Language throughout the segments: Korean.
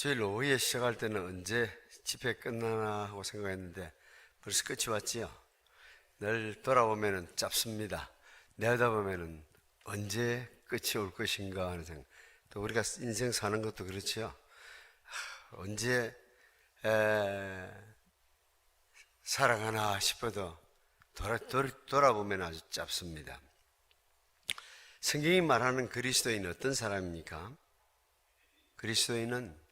주일 오후에 시작할 때는 언제 집회 끝나나 하고 생각했는데 벌써 끝이 왔지요. 늘 돌아보면은 짧습니다. 내다보면은 언제 끝이 올 것인가 하는 생각. 또 우리가 인생 사는 것도 그렇지요. 언제 살아가나 싶어도 돌아보면 아주 짧습니다. 성경이 말하는 그리스도인은 어떤 사람입니까? 그리스도인은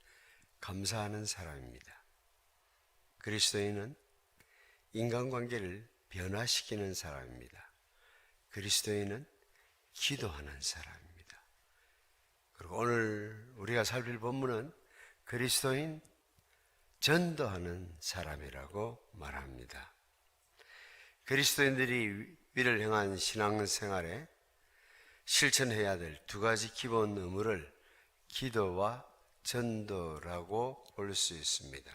감사하는 사람입니다. 그리스도인은 인간관계를 변화시키는 사람입니다. 그리스도인은 기도하는 사람입니다. 그리고 오늘 우리가 살필 본문은 그리스도인 전도하는 사람이라고 말합니다. 그리스도인들이 위를 향한 신앙생활에 실천해야 될 두 가지 기본 의무를 기도와 전도라고 볼 수 있습니다.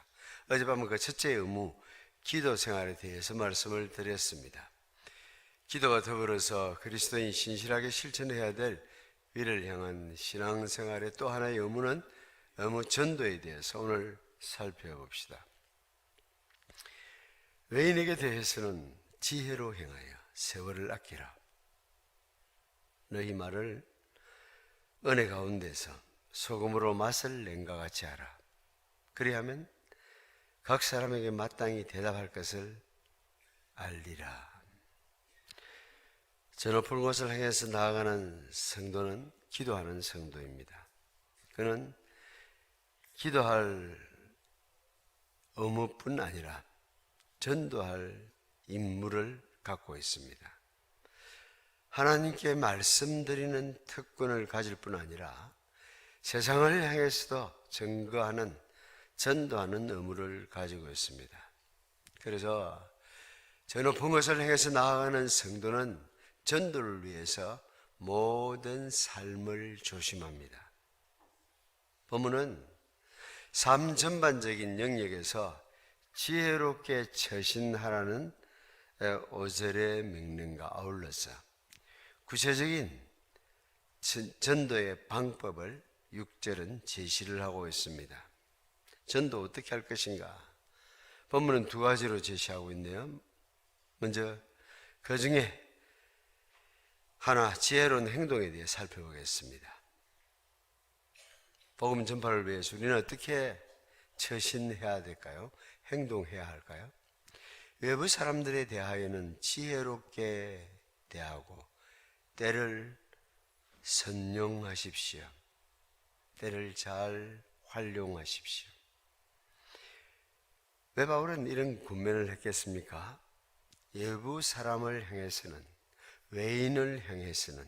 어젯밤은 그 첫째 의무, 기도 생활에 대해서 말씀을 드렸습니다. 기도와 더불어서 그리스도인 신실하게 실천해야 될 위를 향한 신앙생활의 또 하나의 의무는 의무 전도에 대해서 오늘 살펴봅시다. 외인에게 대해서는 지혜로 행하여 세월을 아끼라. 너희 말을 은혜 가운데서 소금으로 맛을 낸과 같이 하라. 그리하면 각 사람에게 마땅히 대답할 것을 알리라. 저 높은 곳을 향해서 나아가는 성도는 기도하는 성도입니다. 그는 기도할 의무뿐 아니라 전도할 임무를 갖고 있습니다. 하나님께 말씀드리는 특권을 가질 뿐 아니라 세상을 향해서도 증거하는, 전도하는 의무를 가지고 있습니다. 그래서 저 높은 것을 향해서 나아가는 성도는 전도를 위해서 모든 삶을 조심합니다. 본문은 삶 전반적인 영역에서 지혜롭게 처신하라는 5절의 명령과 아울러서 구체적인 전도의 방법을 6절은 제시를 하고 있습니다. 전도 어떻게 할 것인가? 본문은 두 가지로 제시하고 있네요. 먼저 그 중에 하나, 지혜로운 행동에 대해 살펴보겠습니다. 복음 전파를 위해서 우리는 어떻게 처신해야 될까요? 행동해야 할까요? 외부 사람들에 대하여는 지혜롭게 대하고 때를 선용하십시오. 때를 잘 활용하십시오. 왜 바울은 이런 권면을 했겠습니까? 외부 사람을 향해서는, 외인을 향해서는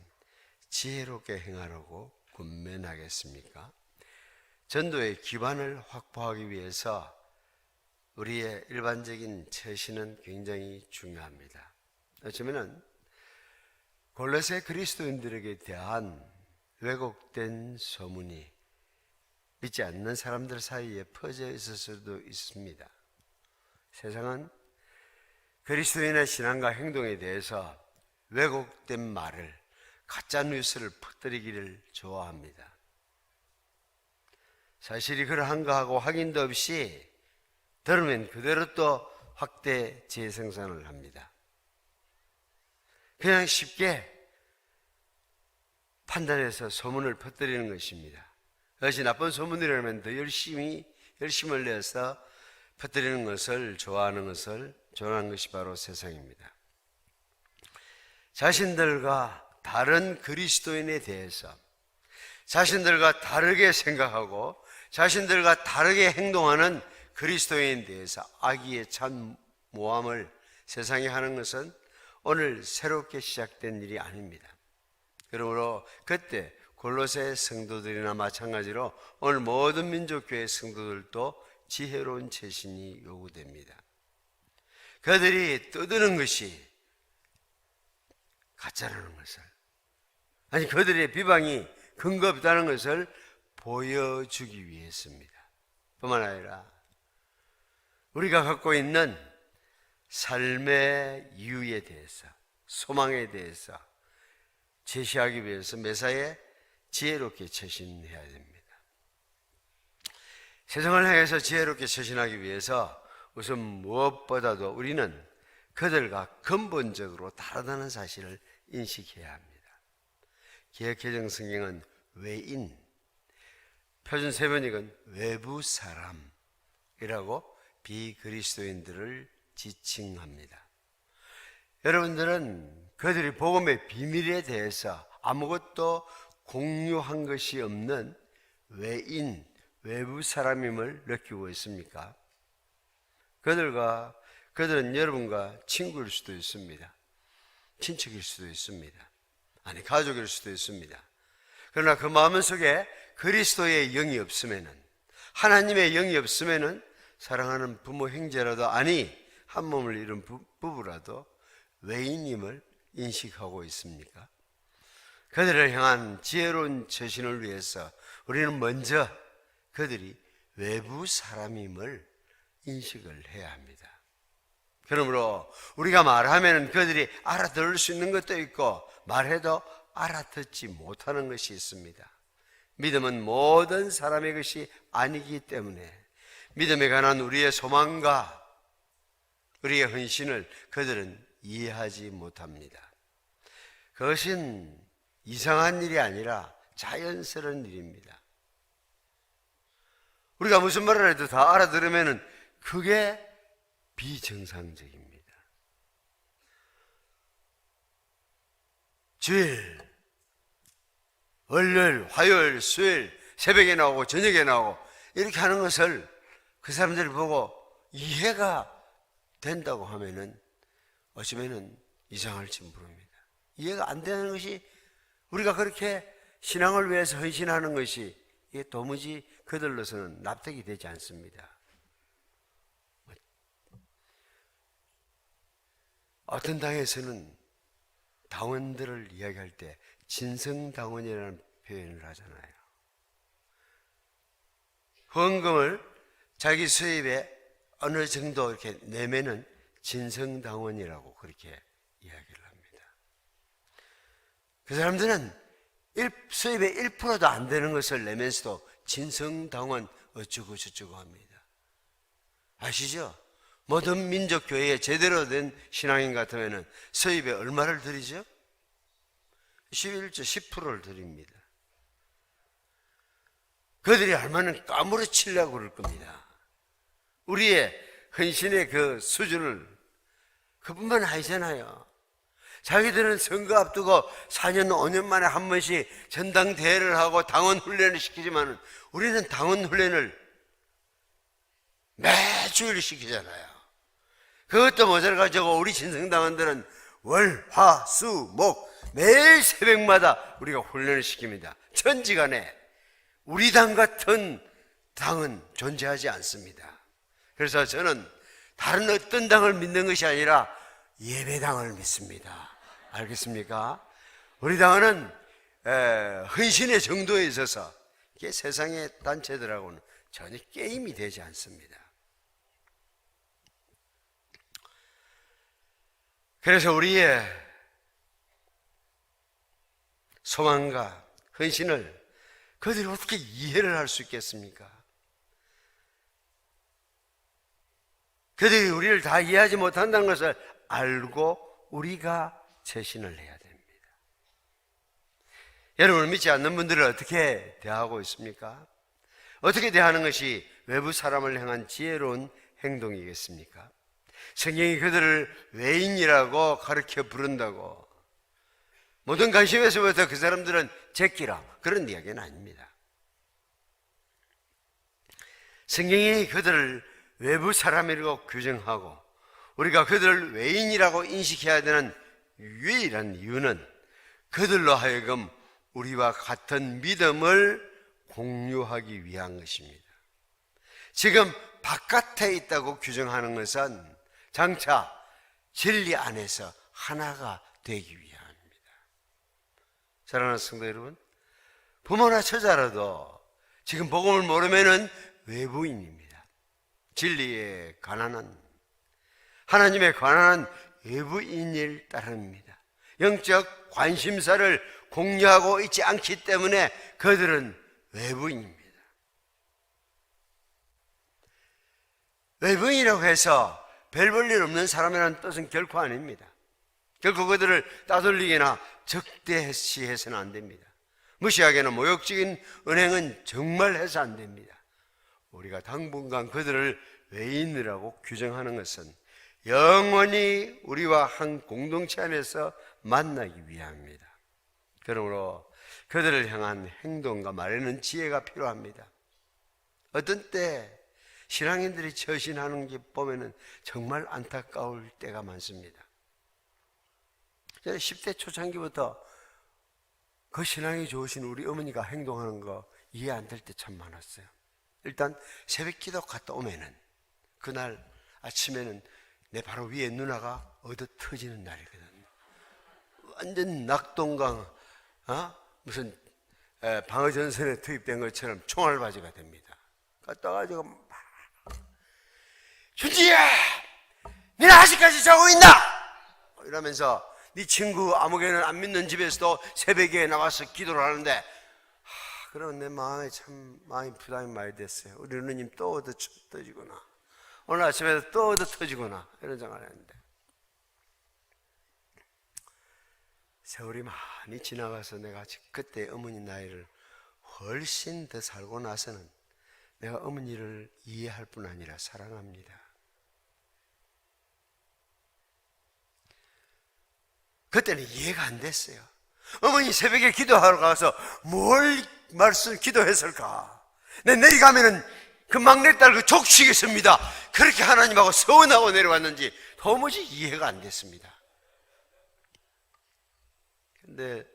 지혜롭게 행하라고 권면하겠습니까? 전도의 기반을 확보하기 위해서 우리의 일반적인 처신은 굉장히 중요합니다. 어쩌면은 골로새 그리스도인들에게 대한 왜곡된 소문이 믿지 않는 사람들 사이에 퍼져 있을 수도 있습니다. 세상은 그리스도인의 신앙과 행동에 대해서 왜곡된 말을, 가짜 뉴스를 퍼뜨리기를 좋아합니다. 사실이 그러한가 하고 확인도 없이 들으면 그대로 또 확대 재생산을 합니다. 그냥 쉽게 판단해서 소문을 퍼뜨리는 것입니다. 그것이 나쁜 소문이라면 더 열심을 내서 퍼뜨리는 것을 좋아하는 것이 바로 세상입니다. 자신들과 다른 그리스도인에 대해서 자신들과 다르게 생각하고 자신들과 다르게 행동하는 그리스도인에 대해서 악의의 찬 모함을 세상에 하는 것은 오늘 새롭게 시작된 일이 아닙니다. 그러므로 그때 골로새 성도들이나 마찬가지로 오늘 모든 민족교회 성도들도 지혜로운 처신이 요구됩니다. 그들이 떠드는 것이 가짜라는 것을, 아니 그들의 비방이 근거 없다는 것을 보여주기 위해서입니다. 뿐만 아니라 우리가 갖고 있는 삶의 이유에 대해서, 소망에 대해서 제시하기 위해서 매사에 지혜롭게 처신해야 됩니다. 세상을 향해서 지혜롭게 처신하기 위해서 우선 무엇보다도 우리는 그들과 근본적으로 다르다는 사실을 인식해야 합니다. 개역개정 성경은 외인, 표준 세번역은 외부 사람이라고 비그리스도인들을 지칭합니다. 여러분들은 그들이 복음의 비밀에 대해서 아무것도 공유한 것이 없는 외인, 외부 사람임을 느끼고 있습니까? 그들은 여러분과 친구일 수도 있습니다. 친척일 수도 있습니다. 아니, 가족일 수도 있습니다. 그러나 그 마음 속에 그리스도의 영이 없으면은, 하나님의 영이 없으면은 사랑하는 부모 형제라도, 아니 한 몸을 이룬 부부라도 외인임을 인식하고 있습니까? 그들을 향한 지혜로운 처신을 위해서 우리는 먼저 그들이 외부 사람임을 인식을 해야 합니다. 그러므로 우리가 말하면 그들이 알아들을 수 있는 것도 있고 말해도 알아듣지 못하는 것이 있습니다. 믿음은 모든 사람의 것이 아니기 때문에 믿음에 관한 우리의 소망과 우리의 헌신을 그들은 이해하지 못합니다. 그것은 이상한 일이 아니라 자연스러운 일입니다. 우리가 무슨 말을 해도 다 알아들으면 그게 비정상적입니다. 주일, 월요일, 화요일, 수요일 새벽에 나오고 저녁에 나오고 이렇게 하는 것을 그 사람들이 보고 이해가 된다고 하면은 어쩌면은 이상할지 모릅니다. 이해가 안 되는 것이, 우리가 그렇게 신앙을 위해서 헌신하는 것이 이게 도무지 그들로서는 납득이 되지 않습니다. 어떤 당에서는 당원들을 이야기할 때 진성당원이라는 표현을 하잖아요. 후원금을 자기 수입에 어느 정도 이렇게 내면은 진성당원이라고 그렇게 이야기를 합니다. 그 사람들은 수입의 1%도 안 되는 것을 내면서도 진성당원 어쩌고 저쩌고 합니다. 아시죠? 모든 민족교회에 제대로 된 신앙인 같으면 수입에 얼마를 드리죠? 11조 10%를 드립니다. 그들이 알면은 까무러치려고 그럴 겁니다. 우리의 헌신의 그 수준을, 그뿐만 아니잖아요. 자기들은 선거 앞두고 4년 5년 만에 한 번씩 전당대회를 하고 당원 훈련을 시키지만 우리는 당원 훈련을 매주일 시키잖아요. 그것도 모자라가지고 우리 진성당원들은 월, 화, 수, 목 매일 새벽마다 우리가 훈련을 시킵니다. 천지간에 우리 당 같은 당은 존재하지 않습니다. 그래서 저는 다른 어떤 당을 믿는 것이 아니라 예배당을 믿습니다. 알겠습니까? 우리 당은 헌신의 정도에 있어서 이게 세상의 단체들하고는 전혀 게임이 되지 않습니다. 그래서 우리의 소망과 헌신을 그들이 어떻게 이해를 할 수 있겠습니까? 그들이 우리를 다 이해하지 못한다는 것을 알고 우리가 재신을 해야 됩니다. 여러분을 믿지 않는 분들을 어떻게 대하고 있습니까? 어떻게 대하는 것이 외부 사람을 향한 지혜로운 행동이겠습니까? 성경이 그들을 외인이라고 가르쳐 부른다고 모든 관심에서부터 그 사람들은 제끼라, 그런 이야기는 아닙니다. 성경이 그들을 외부 사람이라고 규정하고 우리가 그들을 외인이라고 인식해야 되는 유일한 이유는 그들로 하여금 우리와 같은 믿음을 공유하기 위한 것입니다. 지금 바깥에 있다고 규정하는 것은 장차 진리 안에서 하나가 되기 위함입니다. 사랑하는 성도 여러분, 부모나 처자라도 지금 복음을 모르면은 외부인입니다. 진리에 관한한, 하나님에 관한 외부인일 따름입니다. 영적 관심사를 공유하고 있지 않기 때문에 그들은 외부인입니다. 외부인이라고 해서 별 볼 일 없는 사람이라는 뜻은 결코 아닙니다. 결코 그들을 따돌리거나 적대시해서는 안 됩니다. 무시하거나 모욕적인 은행은 정말 해서 안 됩니다. 우리가 당분간 그들을 외인이라고 규정하는 것은 영원히 우리와 한 공동체 안에서 만나기 위함입니다. 그러므로 그들을 향한 행동과 말에는 지혜가 필요합니다. 어떤 때 신앙인들이 처신하는 게 보면은 정말 안타까울 때가 많습니다. 저는 10대 초창기부터 그 신앙이 좋으신 우리 어머니가 행동하는 거 이해 안 될 때 참 많았어요. 일단 새벽 기도 갔다 오면은 그날 아침에는 내 바로 위에 누나가 얻어 터지는 날이거든요. 완전 낙동강 무슨 방어전선에 투입된 것처럼 총알바지가 됩니다. 갔다 가지고 막 준지야, 너는 아직까지 자고 있나? 이러면서 네 친구 아무개는 안 믿는 집에서도 새벽에 나와서 기도를 하는데 그러면 내 마음에 참 많이 부담이 많이 됐어요. 우리 누님 또 얻어 터지구나, 오늘 아침에도 또 얻어 터지구나, 이런 생각을 했는데 세월이 많이 지나가서 내가 그때 어머니 나이를 훨씬 더 살고 나서는 내가 어머니를 이해할 뿐 아니라 사랑합니다. 그때는 이해가 안 됐어요. 어머니 새벽에 기도하러 가서 뭘 말씀 기도했을까? 내일 가면은 그 막내딸 그 족치겠습니다. 그렇게 하나님하고 서운하고 내려왔는지 도무지 이해가 안 됐습니다. 근데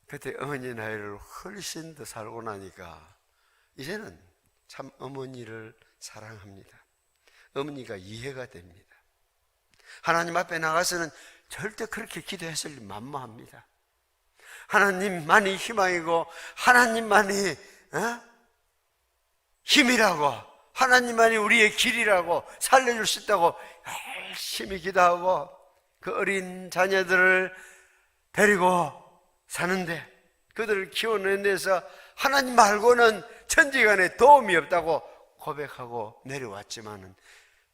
그때 어머니 나이를 훨씬 더 살고 나니까 이제는 참 어머니를 사랑합니다. 어머니가 이해가 됩니다. 하나님 앞에 나가서는 절대 그렇게 기도했을 리 만무합니다. 하나님만이 희망이고 하나님만이 힘이라고, 하나님만이 우리의 길이라고 살려줄 수 있다고 열심히 기도하고 그 어린 자녀들을 데리고 사는데 그들을 키워낸 데서 하나님 말고는 천지간에 도움이 없다고 고백하고 내려왔지만은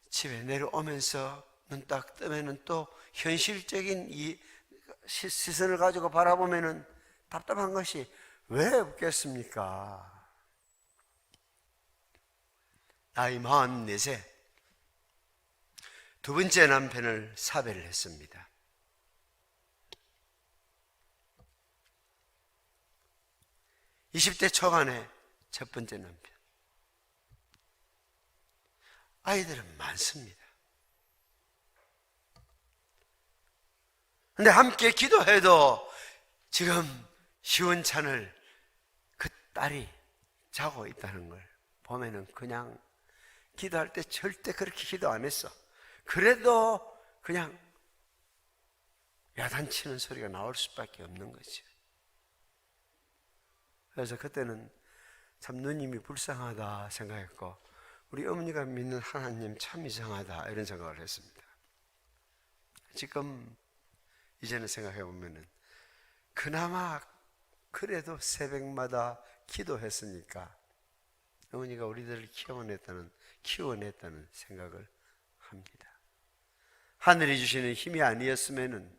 집에 내려오면서 눈 딱 뜨면은 또 현실적인 이 시선을 가지고 바라보면은 답답한 것이 왜 없겠습니까? 나이 44세 두 번째 남편을 사별을 했습니다. (20대) 초반에 첫 번째 남편. 아이들은 많습니다. 근데 함께 기도해도 지금 시원찮을 그 딸이 자고 있다는 걸 보면은 그냥 기도할 때 절대 그렇게 기도 안 했어. 그래도 그냥 야단치는 소리가 나올 수밖에 없는 거죠. 그래서 그때는 참 누님이 불쌍하다 생각했고 우리 어머니가 믿는 하나님 참 이상하다 이런 생각을 했습니다. 지금 이제는 생각해 보면은 그나마 그래도 새벽마다 기도했으니까 어머니가 우리들을 키워냈다는 생각을 합니다. 하늘이 주시는 힘이 아니었으면은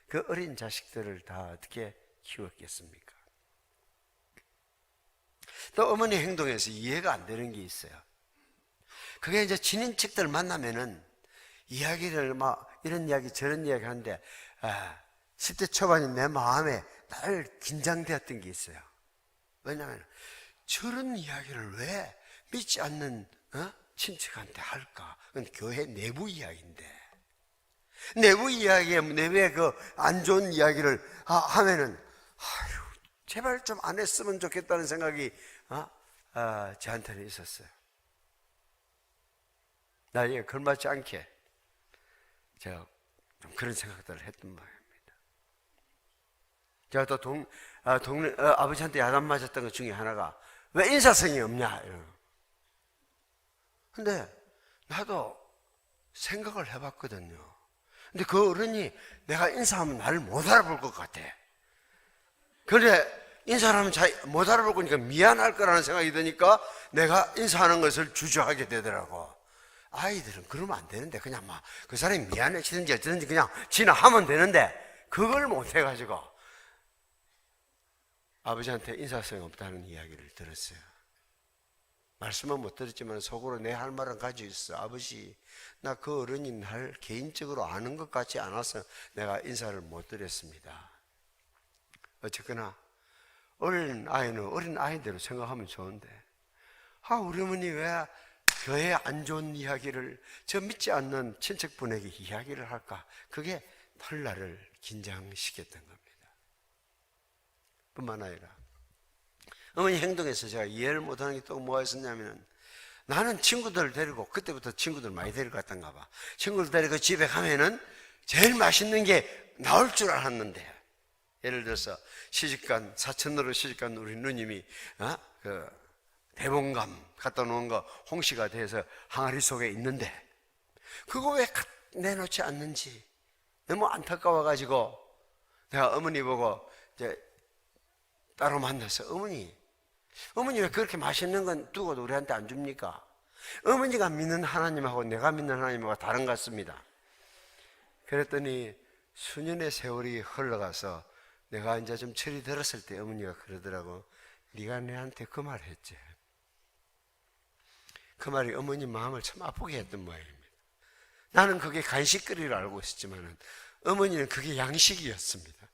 그 어린 자식들을 다 어떻게 키웠겠습니까? 또 어머니 행동에서 이해가 안 되는 게 있어요. 그게 이제 친인척들 만나면은 이야기를 막 이런 이야기 저런 이야기 하는데 10대 초반인 내 마음에 늘 긴장되었던 게 있어요. 왜냐하면 저런 이야기를 왜 믿지 않는 친척한테 할까? 그건 교회 내부 이야기인데 내부 이야기에 내부에 그 안 좋은 이야기를 하면은 제발 좀 안 했으면 좋겠다는 생각이 저한테는 있었어요. 나에게 걸맞지 않게 제가 좀 그런 생각들을 했던 바입니다. 제가 또 동네 아버지한테 야단 맞았던 것 중에 하나가 왜 인사성이 없냐 이런. 근데 나도 생각을 해봤거든요. 근데 그 어른이 내가 인사하면 나를 못 알아볼 것 같아. 그래 인사를 하면 못 알아볼 거니까 미안할 거라는 생각이 드니까 내가 인사하는 것을 주저하게 되더라고. 아이들은 그러면 안 되는데, 그냥 막 그 사람이 미안해지든지 어쩌든지 그냥 지나하면 되는데, 그걸 못 해가지고 아버지한테 인사성이 없다는 이야기를 들었어요. 말씀은 못 들었지만 속으로 내 할 말은 가지고 있어. 아버지, 나 그 어른이 날 개인적으로 아는 것 같지 않아서 내가 인사를 못 드렸습니다. 어쨌거나 어린 아이는 어린 아이대로 생각하면 좋은데, 우리 어머니 왜 교회에 안 좋은 이야기를 저 믿지 않는 친척분에게 이야기를 할까? 그게 털 나를 긴장시켰던 겁니다. 뿐만 아니라 어머니 행동에서 제가 이해를 못하는 게 또 뭐가 있었냐면, 나는 친구들을 데리고, 그때부터 친구들 많이 데리고 갔던가 봐. 친구들 데리고 집에 가면은 제일 맛있는 게 나올 줄 알았는데, 예를 들어서 시집간, 사촌으로 시집간 우리 누님이 그 대봉감 갖다 놓은 거 홍시가 돼서 항아리 속에 있는데, 그거 왜 내놓지 않는지 너무 안타까워가지고 내가 어머니 보고 이제 따로 만나서, 어머니 왜 그렇게 맛있는 건 두고도 우리한테 안 줍니까? 어머니가 믿는 하나님하고 내가 믿는 하나님하고 다른 것 같습니다. 그랬더니 수년의 세월이 흘러가서 내가 이제 좀 철이 들었을 때 어머니가 그러더라고. 네가 내한테 그 말 했지. 그 말이 어머니 마음을 참 아프게 했던 모양입니다. 나는 그게 간식거리를 알고 있었지만 어머니는 그게 양식이었습니다.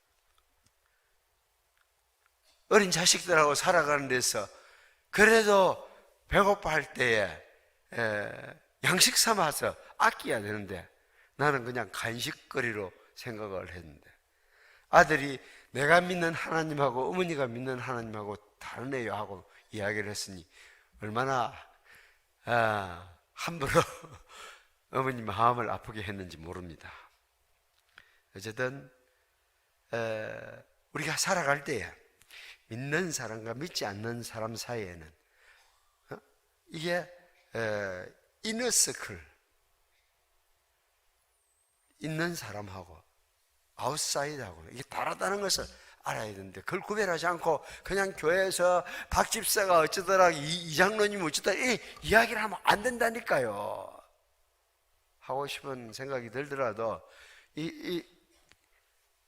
어린 자식들하고 살아가는 데서 그래도 배고파 할 때에 양식 삼아서 아껴야 되는데, 나는 그냥 간식거리로 생각을 했는데, 아들이 내가 믿는 하나님하고 어머니가 믿는 하나님하고 다르네요 하고 이야기를 했으니 얼마나 함부로 어머니 마음을 아프게 했는지 모릅니다. 어쨌든 우리가 살아갈 때에 믿는 사람과 믿지 않는 사람 사이에는 이게 이너서클 있는 사람하고 아웃사이드하고 이게 다르다는 것을 알아야 되는데, 그걸 구별하지 않고 그냥 교회에서 박 집사가 어쩌더라, 이 장로님 어쩌더라 이 이야기를 하면 안 된다니까요. 하고 싶은 생각이 들더라도 이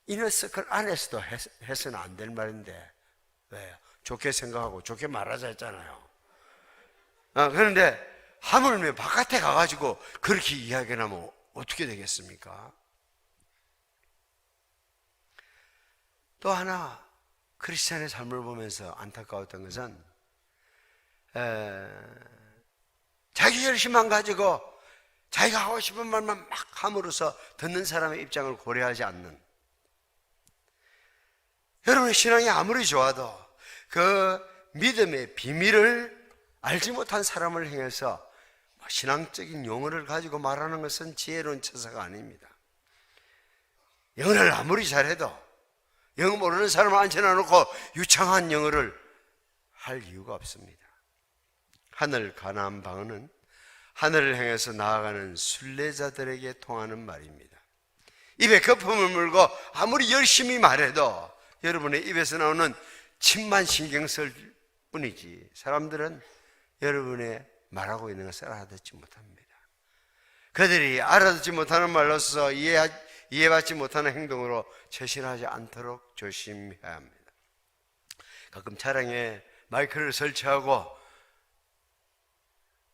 이너서클 안에서도 해서는 안 될 말인데, 왜? 좋게 생각하고 좋게 말하자 했잖아요. 그런데 하물며 바깥에 가가지고 그렇게 이야기를 하면 어떻게 되겠습니까? 또 하나 크리스찬의 삶을 보면서 안타까웠던 것은 자기 열심만 가지고 자기가 하고 싶은 말만 막 함으로써 듣는 사람의 입장을 고려하지 않는, 여러분의 신앙이 아무리 좋아도 그 믿음의 비밀을 알지 못한 사람을 향해서 신앙적인 용어를 가지고 말하는 것은 지혜로운 처사가 아닙니다. 영어를 아무리 잘해도 영어 모르는 사람을 앉혀놓고 유창한 영어를 할 이유가 없습니다. 하늘 가나안 방언은 하늘을 향해서 나아가는 순례자들에게 통하는 말입니다. 입에 거품을 물고 아무리 열심히 말해도 여러분의 입에서 나오는 침만 신경 쓸 뿐이지 사람들은 여러분의 말하고 있는 것을 알아듣지 못합니다. 그들이 알아듣지 못하는 말로서 이해받지 못하는 행동으로 최신하지 않도록 조심해야 합니다. 가끔 차량에 마이크를 설치하고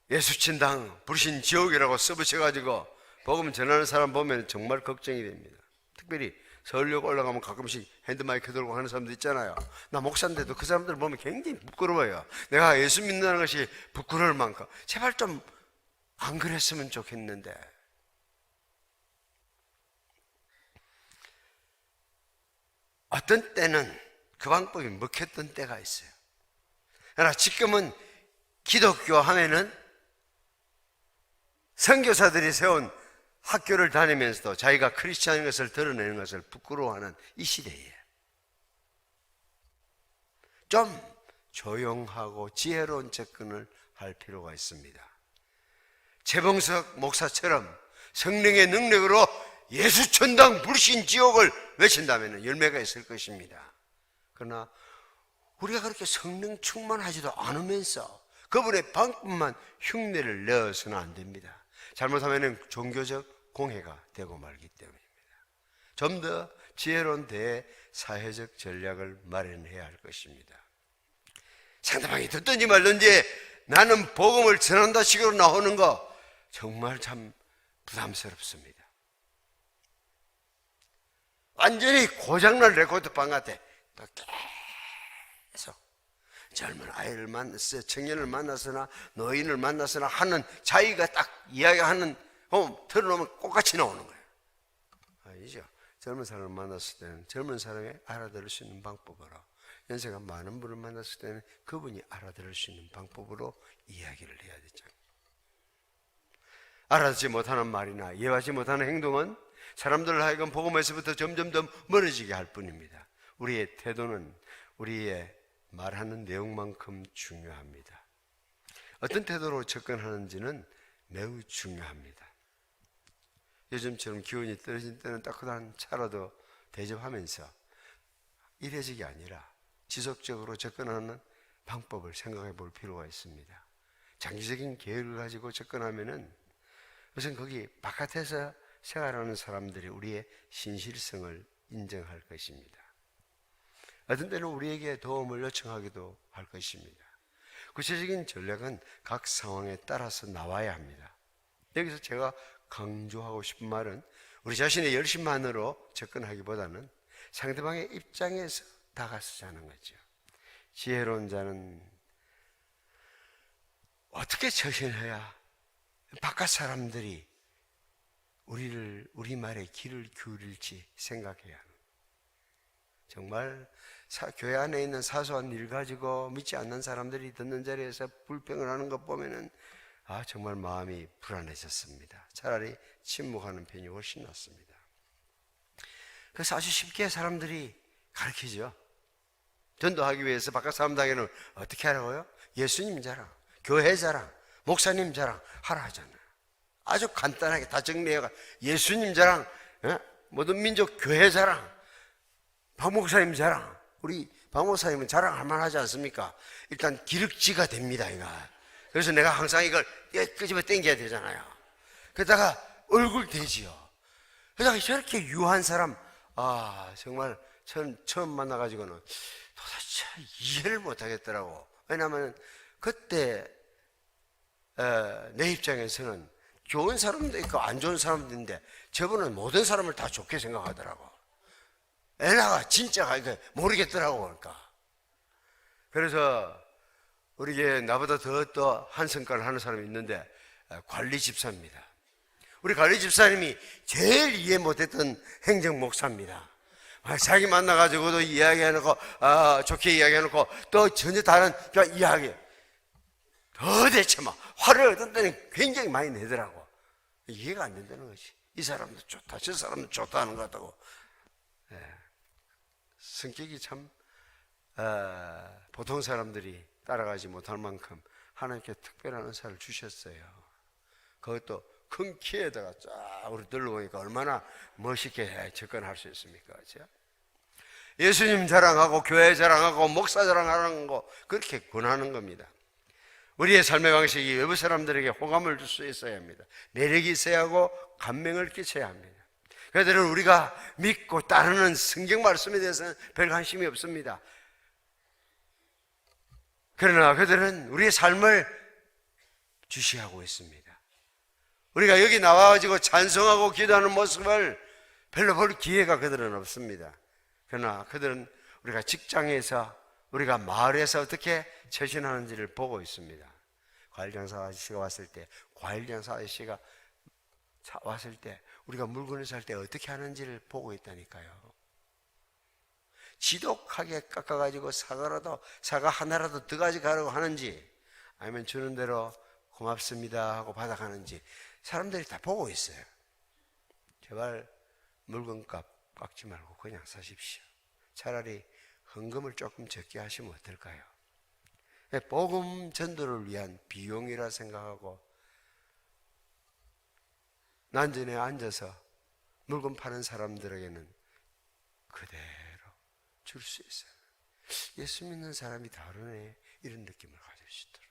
예수친당 불신 지옥이라고 써붙여가지고 복음 전하는 사람 보면 정말 걱정이 됩니다. 특별히 서울역 올라가면 가끔씩 핸드마이크 들고 하는 사람들 있잖아요. 나 목사인데도 그 사람들 보면 굉장히 부끄러워요. 내가 예수 믿는다는 것이 부끄러울 만큼. 제발 좀 안 그랬으면 좋겠는데. 어떤 때는 그 방법이 먹혔던 때가 있어요. 그러나 지금은 기독교 하면은 선교사들이 세운 학교를 다니면서도 자기가 크리스찬인 것을 드러내는 것을 부끄러워하는 이 시대에 좀 조용하고 지혜로운 접근을 할 필요가 있습니다. 최봉석 목사처럼 성령의 능력으로 예수천당 불신 지옥을 외친다면 열매가 있을 것입니다. 그러나 우리가 그렇게 성령 충만하지도 않으면서 그분의 방법만 흉내를 내어서는 안 됩니다. 잘못하면 종교적 공해가 되고 말기 때문입니다. 좀 더 지혜로운 대사회적 전략을 마련해야 할 것입니다. 상대방이 듣든지 말든지 나는 복음을 전한다 식으로 나오는 거 정말 참 부담스럽습니다. 완전히 고장날 레코드방 같아. 또 계속 젊은 아이를 만났어, 청년을 만나서나 노인을 만나서나 하는 자기가 딱 이야기하는 들어놓으면 똑같이 나오는 거예요. 아니죠. 젊은 사람을 만났을 때는 젊은 사람이 알아들을 수 있는 방법으로, 연세가 많은 분을 만났을 때는 그분이 알아들을 수 있는 방법으로 이야기를 해야 되죠. 알아듣지 못하는 말이나 이해하지 못하는 행동은 사람들을 하여금 복음에서부터 점점 더 멀어지게 할 뿐입니다. 우리의 태도는 우리의 말하는 내용만큼 중요합니다. 어떤 태도로 접근하는지는 매우 중요합니다. 요즘처럼 기온이 떨어진 때는 따뜻한 차라도 대접하면서 이례적이 아니라 지속적으로 접근하는 방법을 생각해 볼 필요가 있습니다. 장기적인 계획을 가지고 접근하면은 우선 거기 바깥에서 생활하는 사람들이 우리의 신실성을 인정할 것입니다. 어떤 때는 우리에게 도움을 요청하기도 할 것입니다. 구체적인 전략은 각 상황에 따라서 나와야 합니다. 여기서 제가 강조하고 싶은 말은 우리 자신의 열심만으로 접근하기보다는 상대방의 입장에서 다가서자는 거죠. 지혜로운 자는 어떻게 처신해야 바깥 사람들이 우리 말에 귀를 기울일지 생각해야 합니다. 정말 교회 안에 있는 사소한 일 가지고 믿지 않는 사람들이 듣는 자리에서 불평을 하는 것 보면은 정말 마음이 불안해졌습니다. 차라리 침묵하는 편이 훨씬 낫습니다. 그래서 아주 쉽게 사람들이 가르치죠. 전도하기 위해서 바깥 사람들에게는 어떻게 하라고요? 예수님 자랑, 교회 자랑, 목사님 자랑 하라 하잖아요. 아주 간단하게 다 정리해가 예수님 자랑, 모든 민족 교회 자랑, 박 목사님 자랑. 우리 박 목사님은 자랑할 만하지 않습니까? 일단 기럭지가 됩니다, 이거. 그래서 내가 항상 이걸 끄집어 당겨야 되잖아요. 그러다가 얼굴 되지요. 그러다가 저렇게 유한 사람, 정말 처음 만나가지고는 도대체 이해를 못하겠더라고. 왜냐하면 그때 내 입장에서는 좋은 사람도 있고 안 좋은 사람도 있는데 저분은 모든 사람을 다 좋게 생각하더라고. 에라가 진짜가 이거 모르겠더라고. 그러니까. 그래서 우리 교회에 나보다 더 한 성과를 하는 사람이 있는데 관리 집사입니다. 우리 관리 집사님이 제일 이해 못했던 행정 목사입니다. 자기 만나가지고도 이야기해놓고 좋게 이야기해놓고 또 전혀 다른 이야기 도대체 막 화를 얻을 때는 굉장히 많이 내더라고. 이해가 안 된다는 거지. 이 사람도 좋다 저 사람도 좋다 하는 것 같다고. 성격이 참 보통 사람들이 따라가지 못할 만큼 하나님께 특별한 은사를 주셨어요. 그것도 큰 키에다가 쫙 우리 들러보니까 얼마나 멋있게 접근할 수 있습니까? 그렇죠? 예수님 자랑하고 교회 자랑하고 목사 자랑하는 거 그렇게 권하는 겁니다. 우리의 삶의 방식이 외부 사람들에게 호감을 줄 수 있어야 합니다. 매력이 있어야 하고 감명을 끼쳐야 합니다. 그들은 우리가 믿고 따르는 성경 말씀에 대해서는 별 관심이 없습니다. 그러나 그들은 우리의 삶을 주시하고 있습니다. 우리가 여기 나와가지고 찬송하고 기도하는 모습을 별로 볼 기회가 그들은 없습니다. 그러나 그들은 우리가 직장에서 우리가 마을에서 어떻게 처신하는지를 보고 있습니다. 과일장사 아저씨가 왔을 때 우리가 물건을 살 때 어떻게 하는지를 보고 있다니까요. 지독하게 깎아가지고 사과 하나라도 더 가져가려고 하는지 아니면 주는 대로 고맙습니다 하고 받아가는지 사람들이 다 보고 있어요. 제발 물건값 깎지 말고 그냥 사십시오. 차라리 헌금을 조금 적게 하시면 어떨까요? 복음 전도를 위한 비용이라 생각하고 난전에 앉아서 물건 파는 사람들에게는 그대로 줄 수 있어요. 예수 믿는 사람이 다르네 이런 느낌을 가질 수 있도록.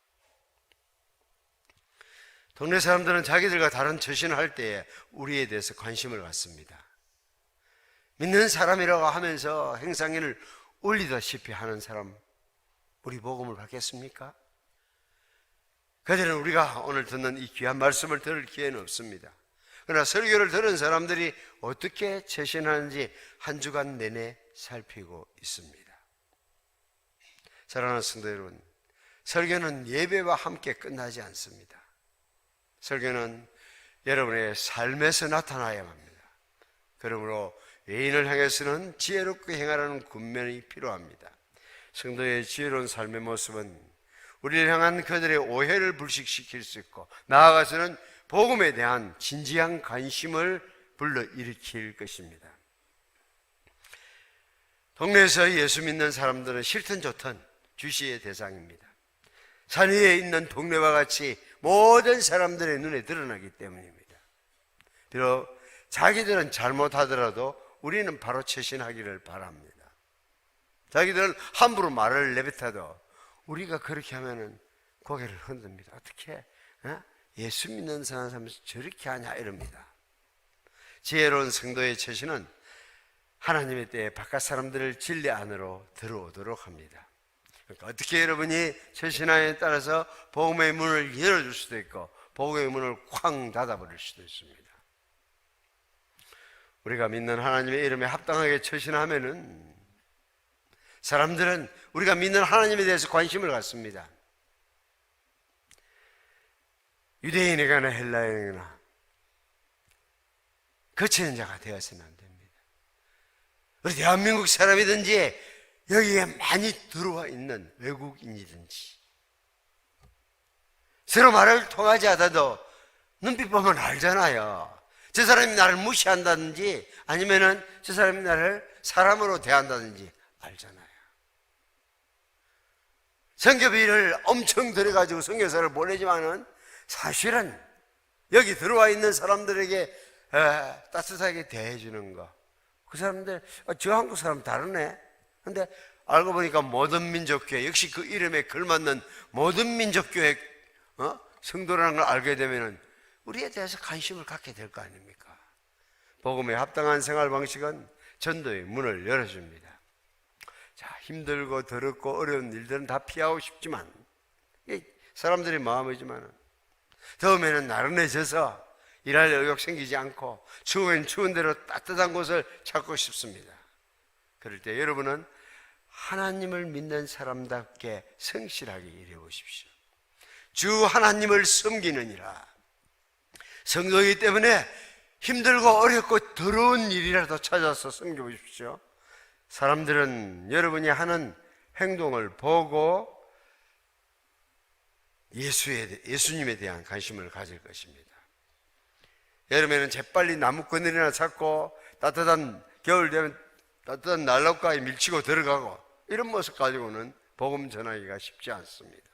동네 사람들은 자기들과 다른 처신을 할 때에 우리에 대해서 관심을 갖습니다. 믿는 사람이라고 하면서 행상인을 올리다시피 하는 사람, 우리 복음을 받겠습니까? 그들은 우리가 오늘 듣는 이 귀한 말씀을 들을 기회는 없습니다. 그러나 설교를 들은 사람들이 어떻게 처신하는지 한 주간 내내 살피고 있습니다. 사랑하는 성도 여러분, 설교는 예배와 함께 끝나지 않습니다. 설교는 여러분의 삶에서 나타나야 합니다. 그러므로 외인을 향해서는 지혜롭게 행하라는 군면이 필요합니다. 성도의 지혜로운 삶의 모습은 우리를 향한 그들의 오해를 불식시킬 수 있고, 나아가서는 복음에 대한 진지한 관심을 불러일으킬 것입니다. 동네에서 예수 믿는 사람들은 싫든 좋든 주시의 대상입니다. 산 위에 있는 동네와 같이 모든 사람들의 눈에 드러나기 때문입니다. 비록 자기들은 잘못하더라도 우리는 바로 처신하기를 바랍니다. 자기들은 함부로 말을 내뱉어도 우리가 그렇게 하면은 고개를 흔듭니다. 어떻게 예수 믿는 사람 저렇게 하냐 이럽니다. 지혜로운 성도의 처신은 하나님의 때에 바깥 사람들을 진리 안으로 들어오도록 합니다. 그러니까 어떻게 여러분이 처신하에 따라서 복음의 문을 열어줄 수도 있고 복음의 문을 쾅 닫아버릴 수도 있습니다. 우리가 믿는 하나님의 이름에 합당하게 처신하면은 사람들은 우리가 믿는 하나님에 대해서 관심을 갖습니다. 유대인이거나 헬라인이거나 거치는 자가 되어서는 안 됩니다. 우리 대한민국 사람이든지 여기에 많이 들어와 있는 외국인이든지 서로 말을 통하지 않아도 눈빛 보면 알잖아요. 저 사람이 나를 무시한다든지 아니면은 저 사람이 나를 사람으로 대한다든지 알잖아요. 선교비를 엄청 들여가지고 선교사를 보내지만은 사실은 여기 들어와 있는 사람들에게 따뜻하게 대해주는 거, 그 사람들 저 한국 사람 다르네. 근데 알고 보니까 모든 민족교회, 역시 그 이름에 걸맞는 모든 민족교회 성도라는 걸 알게 되면은 우리에 대해서 관심을 갖게 될 거 아닙니까? 복음에 합당한 생활 방식은 전도의 문을 열어줍니다. 자, 힘들고 더럽고 어려운 일들은 다 피하고 싶지만 사람들의 마음이지만 더우면은 나른해져서 일할 의욕 생기지 않고 추우면 추운 대로 따뜻한 곳을 찾고 싶습니다. 그럴 때 여러분은 하나님을 믿는 사람답게 성실하게 일해 보십시오. 주 하나님을 섬기느니라. 성도이기 때문에 힘들고 어렵고 더러운 일이라도 찾아서 섬겨보십시오. 사람들은 여러분이 하는 행동을 보고 예수님에 대한 관심을 가질 것입니다. 여름에는 재빨리 나무꾼들이나 찾고 따뜻한 겨울 되면 따뜻한 난로가에 밀치고 들어가고 이런 모습 가지고는 복음 전하기가 쉽지 않습니다.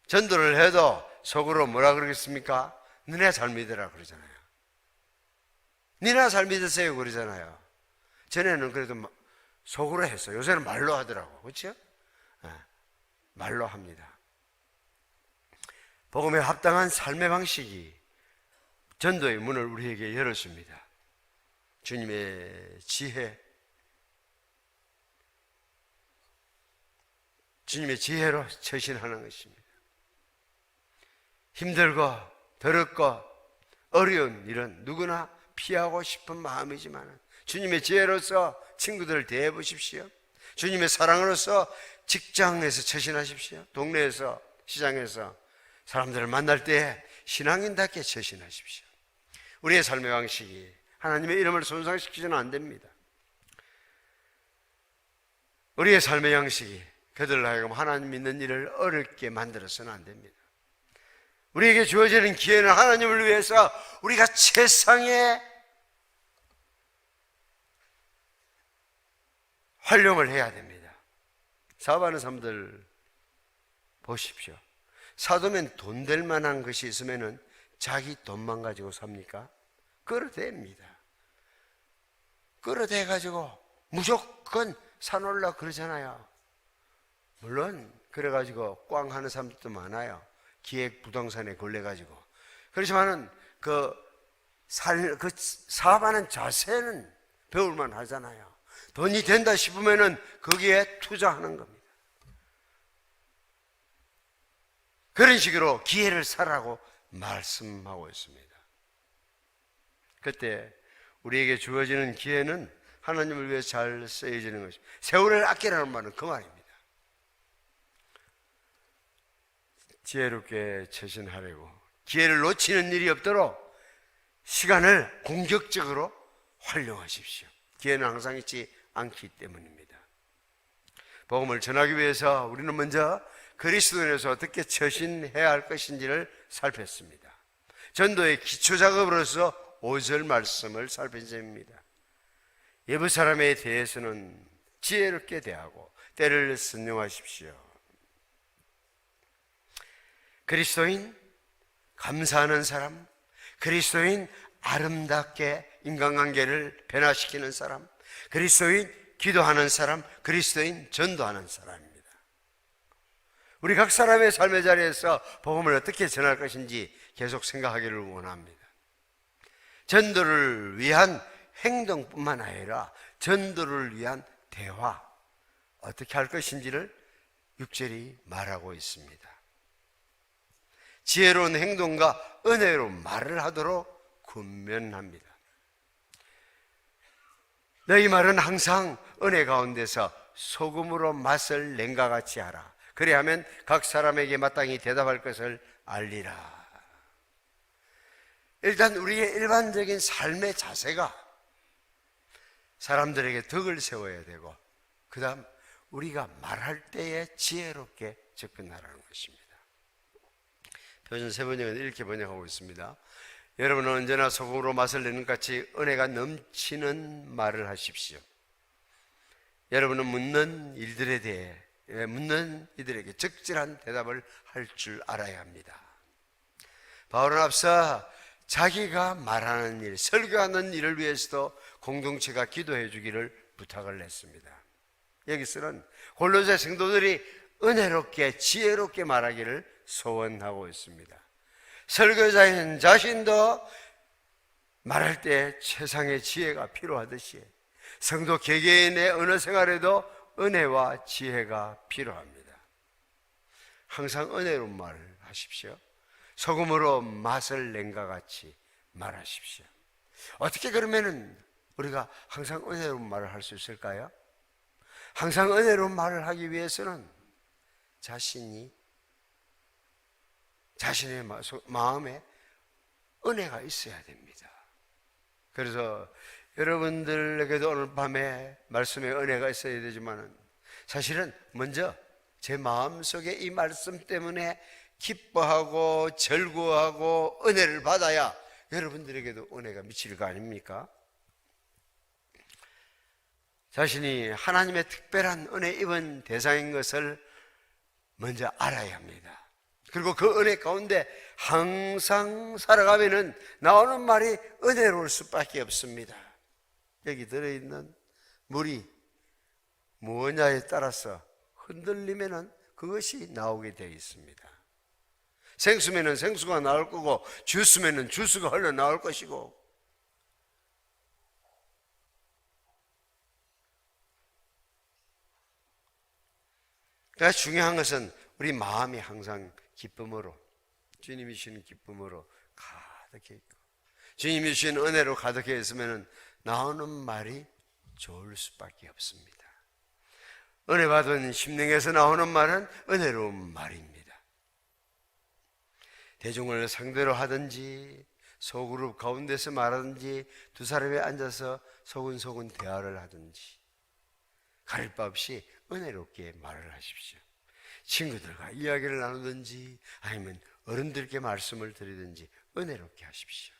전도를 해도 속으로 뭐라 그러겠습니까? 너네 잘 믿으라 그러잖아요. 니나 잘 믿으세요 그러잖아요. 전에는 그래도 속으로 했어. 요새는 말로 하더라고. 그렇죠? 말로 합니다. 복음에 합당한 삶의 방식이 전도의 문을 우리에게 열어줍니다. 주님의 지혜, 주님의 지혜로 처신하는 것입니다. 힘들고 더럽고 어려운 일은 누구나 피하고 싶은 마음이지만 주님의 지혜로서 친구들을 대해 보십시오. 주님의 사랑으로서 직장에서 처신하십시오. 동네에서, 시장에서 사람들을 만날 때 신앙인답게 처신하십시오. 우리의 삶의 방식이 하나님의 이름을 손상시키지는 안 됩니다. 우리의 삶의 양식이 그들로 하여금 하나님 믿는 일을 어렵게 만들어서는 안 됩니다. 우리에게 주어지는 기회는 하나님을 위해서 우리가 최상의 활용을 해야 됩니다. 사업하는 사람들 보십시오. 사도면 돈 될 만한 것이 있으면은 자기 돈만 가지고 삽니까? 끌어댑니다. 끌어대가지고 무조건 사놓으려고 그러잖아요. 물론 그래가지고 꽝 하는 사람들도 많아요. 기획 부동산에 걸려가지고 그렇지만은 그 사업하는 자세는 배울만 하잖아요. 돈이 된다 싶으면은 거기에 투자하는 겁니다. 그런 식으로 기회를 사라고 말씀하고 있습니다. 그때 우리에게 주어지는 기회는 하나님을 위해 잘 쓰여지는 것입니다. 세월을 아끼라는 말은 그 말입니다. 지혜롭게 처신하려고 기회를 놓치는 일이 없도록 시간을 공격적으로 활용하십시오. 기회는 항상 있지 않기 때문입니다. 복음을 전하기 위해서 우리는 먼저 그리스도인에서 어떻게 처신해야 할 것인지를 살폈습니다. 전도의 기초작업으로서 5절 말씀을 살펴집니다. 외부 사람에 대해서는 지혜롭게 대하고 때를 선용하십시오. 그리스도인 감사하는 사람, 그리스도인 아름답게 인간관계를 변화시키는 사람, 그리스도인 기도하는 사람, 그리스도인 전도하는 사람입니다. 우리 각 사람의 삶의 자리에서 복음을 어떻게 전할 것인지 계속 생각하기를 원합니다. 전도를 위한 행동뿐만 아니라 전도를 위한 대화, 어떻게 할 것인지를 6절이 말하고 있습니다. 지혜로운 행동과 은혜로운 말을 하도록 군면합니다. 너희 말은 항상 은혜 가운데서 소금으로 맛을 낸과 같이 하라. 그래야면 각 사람에게 마땅히 대답할 것을 알리라. 일단 우리의 일반적인 삶의 자세가 사람들에게 덕을 세워야 되고, 그 다음 우리가 말할 때에 지혜롭게 접근하라는 것입니다. 표준 세번역은 이렇게 번역하고 있습니다. 여러분은 언제나 소금으로 맛을 내는 같이 은혜가 넘치는 말을 하십시오. 여러분은 묻는 이들에게 적절한 대답을 할 줄 알아야 합니다. 바울은 앞서 자기가 말하는 일, 설교하는 일을 위해서도 공동체가 기도해 주기를 부탁을 했습니다. 여기서는 골로새 성도들이 은혜롭게 지혜롭게 말하기를 소원하고 있습니다. 설교자인 자신도 말할 때 최상의 지혜가 필요하듯이 성도 개개인의 언어 생활에도 은혜와 지혜가 필요합니다. 항상 은혜로운 말을 하십시오. 소금으로 맛을 낸과 같이 말하십시오. 어떻게 그러면은 우리가 항상 은혜로운 말을 할 수 있을까요? 항상 은혜로운 말을 하기 위해서는 자신의 마음에 은혜가 있어야 됩니다. 그래서 여러분들에게도 오늘 밤에 말씀에 은혜가 있어야 되지만 사실은 먼저 제 마음속에 이 말씀 때문에 기뻐하고 절구하고 은혜를 받아야 여러분들에게도 은혜가 미칠 거 아닙니까? 자신이 하나님의 특별한 은혜 입은 대상인 것을 먼저 알아야 합니다. 그리고 그 은혜 가운데 항상 살아가면은 나오는 말이 은혜로울 수밖에 없습니다. 여기 들어있는 물이 무엇냐에 따라서 흔들리면은 그것이 나오게 되어 있습니다. 생수면은 생수가 나올 거고, 주스면은 주스가 흘러나올 것이고, 그러니까 중요한 것은 우리 마음이 항상 기쁨으로, 주님이 주시는 기쁨으로 가득해 있고, 주님이 주시는 은혜로 가득해 있으면 나오는 말이 좋을 수밖에 없습니다. 은혜 받은 심령에서 나오는 말은 은혜로운 말입니다. 대중을 상대로 하든지 소그룹 가운데서 말하든지 두 사람이 앉아서 소근소근 대화를 하든지 가릴 바 없이 은혜롭게 말을 하십시오. 친구들과 이야기를 나누든지 아니면 어른들께 말씀을 드리든지 은혜롭게 하십시오.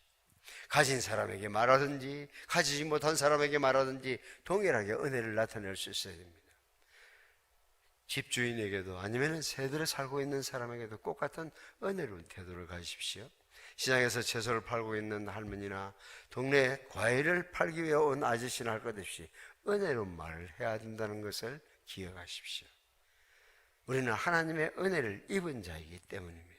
가진 사람에게 말하든지 가지지 못한 사람에게 말하든지 동일하게 은혜를 나타낼 수 있어야 됩니다. 집주인에게도 아니면 새들에 살고 있는 사람에게도 똑같은 은혜로운 태도를 가지십시오. 시장에서 채소를 팔고 있는 할머니나 동네에 과일을 팔기 위해 온 아저씨나 할 것 없이 은혜로운 말을 해야 된다는 것을 기억하십시오. 우리는 하나님의 은혜를 입은 자이기 때문입니다.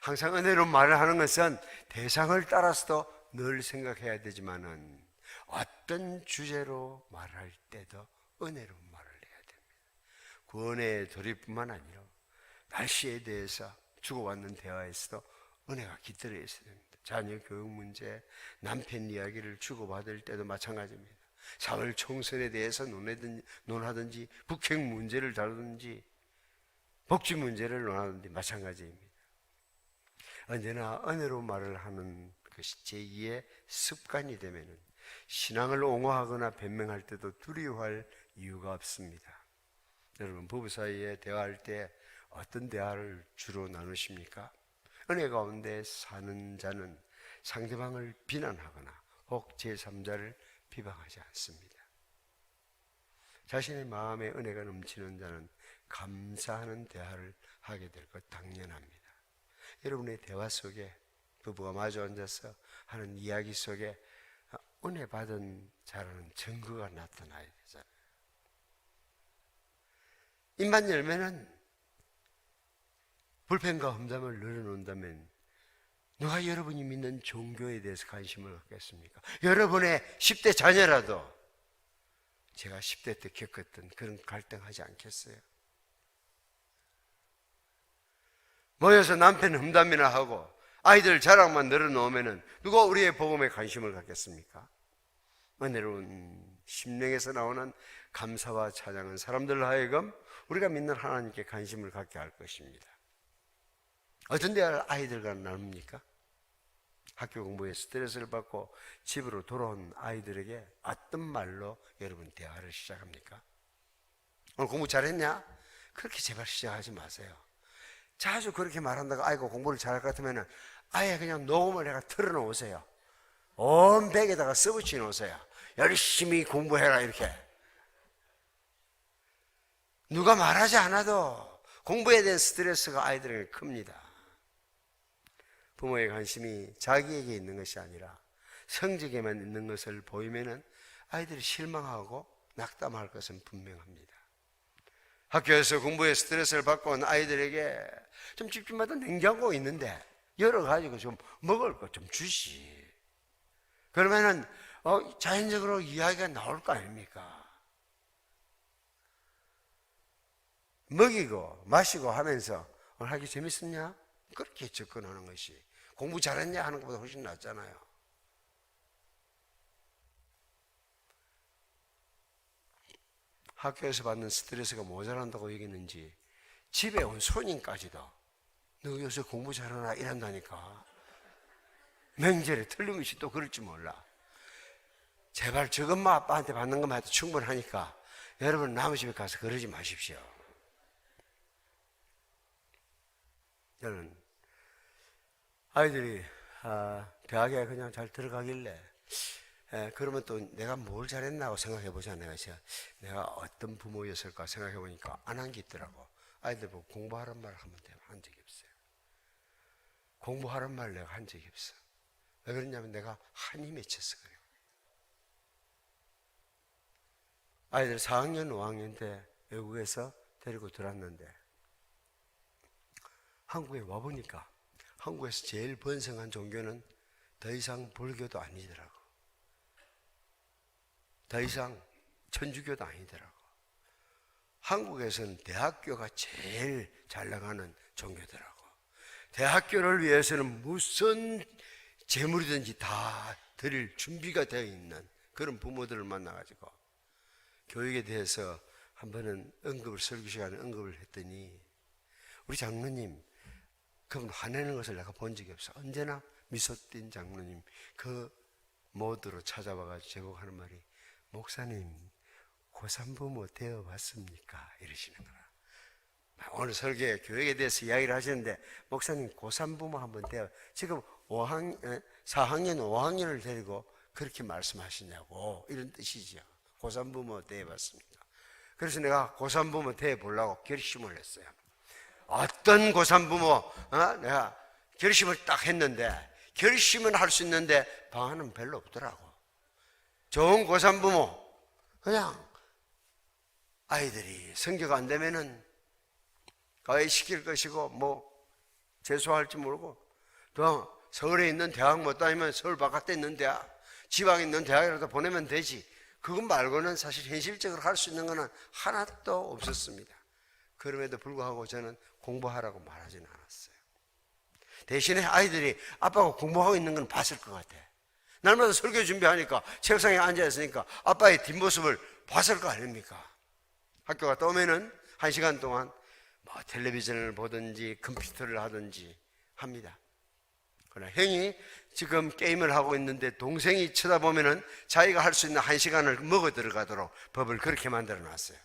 항상 은혜로운 말을 하는 것은 대상을 따라서도 늘 생각해야 되지만은 어떤 주제로 말할 때도 은혜로운 말을 해야 됩니다. 구원의 도리뿐만 아니라 날씨에 대해서 주고받는 대화에서도 은혜가 깃들어 있어야 됩니다. 자녀 교육 문제, 남편 이야기를 주고받을 때도 마찬가지입니다. 사회 총선에 대해서 논하든지 북핵 문제를 다루든지 복지 문제를 논하든지 마찬가지입니다. 언제나 은혜로 말을 하는 것이 제2의 습관이 되면 신앙을 옹호하거나 변명할 때도 두려워할 이유가 없습니다. 여러분, 부부 사이에 대화할 때 어떤 대화를 주로 나누십니까? 은혜 가운데 사는 자는 상대방을 비난하거나 혹 제3자를 비방하지 않습니다. 자신의 마음에 은혜가 넘치는 자는 감사하는 대화를 하게 될 것 당연합니다. 여러분의 대화 속에 부부가 마주 앉아서 하는 이야기 속에 은혜 받은 자라는 증거가 나타나야 되잖아요. 입만 열면은 불펜과 험담을 늘어놓는다면 누가 여러분이 믿는 종교에 대해서 관심을 갖겠습니까? 여러분의 10대 자녀라도 제가 10대 때 겪었던 그런 갈등하지 않겠어요? 모여서 남편 험담이나 하고 아이들 자랑만 늘어놓으면 누가 우리의 복음에 관심을 갖겠습니까? 은혜로운 심령에서 나오는 감사와 찬양은 사람들 하여금 우리가 믿는 하나님께 관심을 갖게 할 것입니다. 어떤 대화를 아이들과 나눕니까? 학교 공부에 스트레스를 받고 집으로 돌아온 아이들에게 어떤 말로 여러분 대화를 시작합니까? 오늘 공부 잘했냐? 그렇게 제발 시작하지 마세요. 자주 그렇게 말한다고 아이가 공부를 잘할 것 같으면 아예 그냥 녹음을 해가 틀어놓으세요. 온 백에다가 써붙여 놓으세요. 열심히 공부해라 이렇게. 누가 말하지 않아도 공부에 대한 스트레스가 아이들에게 큽니다. 부모의 관심이 자기에게 있는 것이 아니라 성적에만 있는 것을 보이면 아이들이 실망하고 낙담할 것은 분명합니다. 학교에서 공부에 스트레스를 받고 온 아이들에게 좀 집집마다 냉장고 있는데 열어가지고 좀 먹을 것 좀 주시. 그러면은 자연적으로 이야기가 나올 거 아닙니까? 먹이고 마시고 하면서 오늘 하기 재밌었냐? 그렇게 접근하는 것이 공부 잘했냐 하는 것보다 훨씬 낫잖아요. 학교에서 받는 스트레스가 모자란다고 얘기했는지 집에 온 손님까지도 너 요새 공부 잘하나 이런다니까. 명절에 틀림없이 또 그럴지 몰라. 제발 저것만 아빠한테 받는 것만 해도 충분하니까 여러분 남의 집에 가서 그러지 마십시오. 저는 아이들이 대학에 그냥 잘 들어가길래 그러면 또 내가 뭘 잘했나 생각해 보잖아요. 내가 어떤 부모였을까 생각해 보니까 안 한 게 있더라고. 아이들 보고 공부하란 말 한번 한 적이 없어요. 공부하란 말 내가 한 적이 없어. 왜 그러냐면 내가 한이 맺혀서 그래요. 아이들 4학년, 5학년 때 외국에서 데리고 들어왔는데 한국에 와보니까 한국에서 제일 번성한 종교는 더 이상 불교도 아니더라고. 더 이상 천주교도 아니더라고. 한국에서는 대학교가 제일 잘 나가는 종교더라고. 대학교를 위해서는 무슨 재물이든지 다 드릴 준비가 되어 있는 그런 부모들을 만나가지고 교육에 대해서 한 번은 설교 시간에 언급을 했더니 우리 장로님 그분 화내는 것을 내가 본 적이 없어. 언제나 미소 띈 장로님 그 모드로 찾아와가지고 제가 하는 말이 목사님 고3부모 되어봤습니까? 이러시는 거라. 오늘 설교에 교육에 대해서 이야기를 하시는데 목사님 고3부모 한번 되어 지금 4학년 5학년을 데리고 그렇게 말씀하시냐고 이런 뜻이죠. 고3부모 되어봤습니까? 그래서 내가 고3부모 되어보려고 결심을 했어요. 어떤 고3부모 내가 결심을 딱 했는데 결심은 할 수 있는데 방안은 별로 없더라고. 좋은 고3부모 그냥 아이들이 성교가 안 되면은 가해시킬 것이고 뭐 재수할지 모르고 또 서울에 있는 대학 못 다니면 서울 바깥에 있는 대학, 지방에 있는 대학이라도 보내면 되지. 그것 말고는 사실 현실적으로 할 수 있는 것은 하나도 없었습니다. 그럼에도 불구하고 저는 공부하라고 말하지는 않았어요. 대신에 아이들이 아빠가 공부하고 있는 건 봤을 것 같아. 날마다 설교 준비하니까 책상에 앉아있으니까 아빠의 뒷모습을 봤을 거 아닙니까? 학교 갔다 오면은 1시간 동안 뭐 텔레비전을 보든지 컴퓨터를 하든지 합니다. 그러나 형이 지금 게임을 하고 있는데 동생이 쳐다보면은 자기가 할 수 있는 1시간을 먹어 들어가도록 법을 그렇게 만들어 놨어요.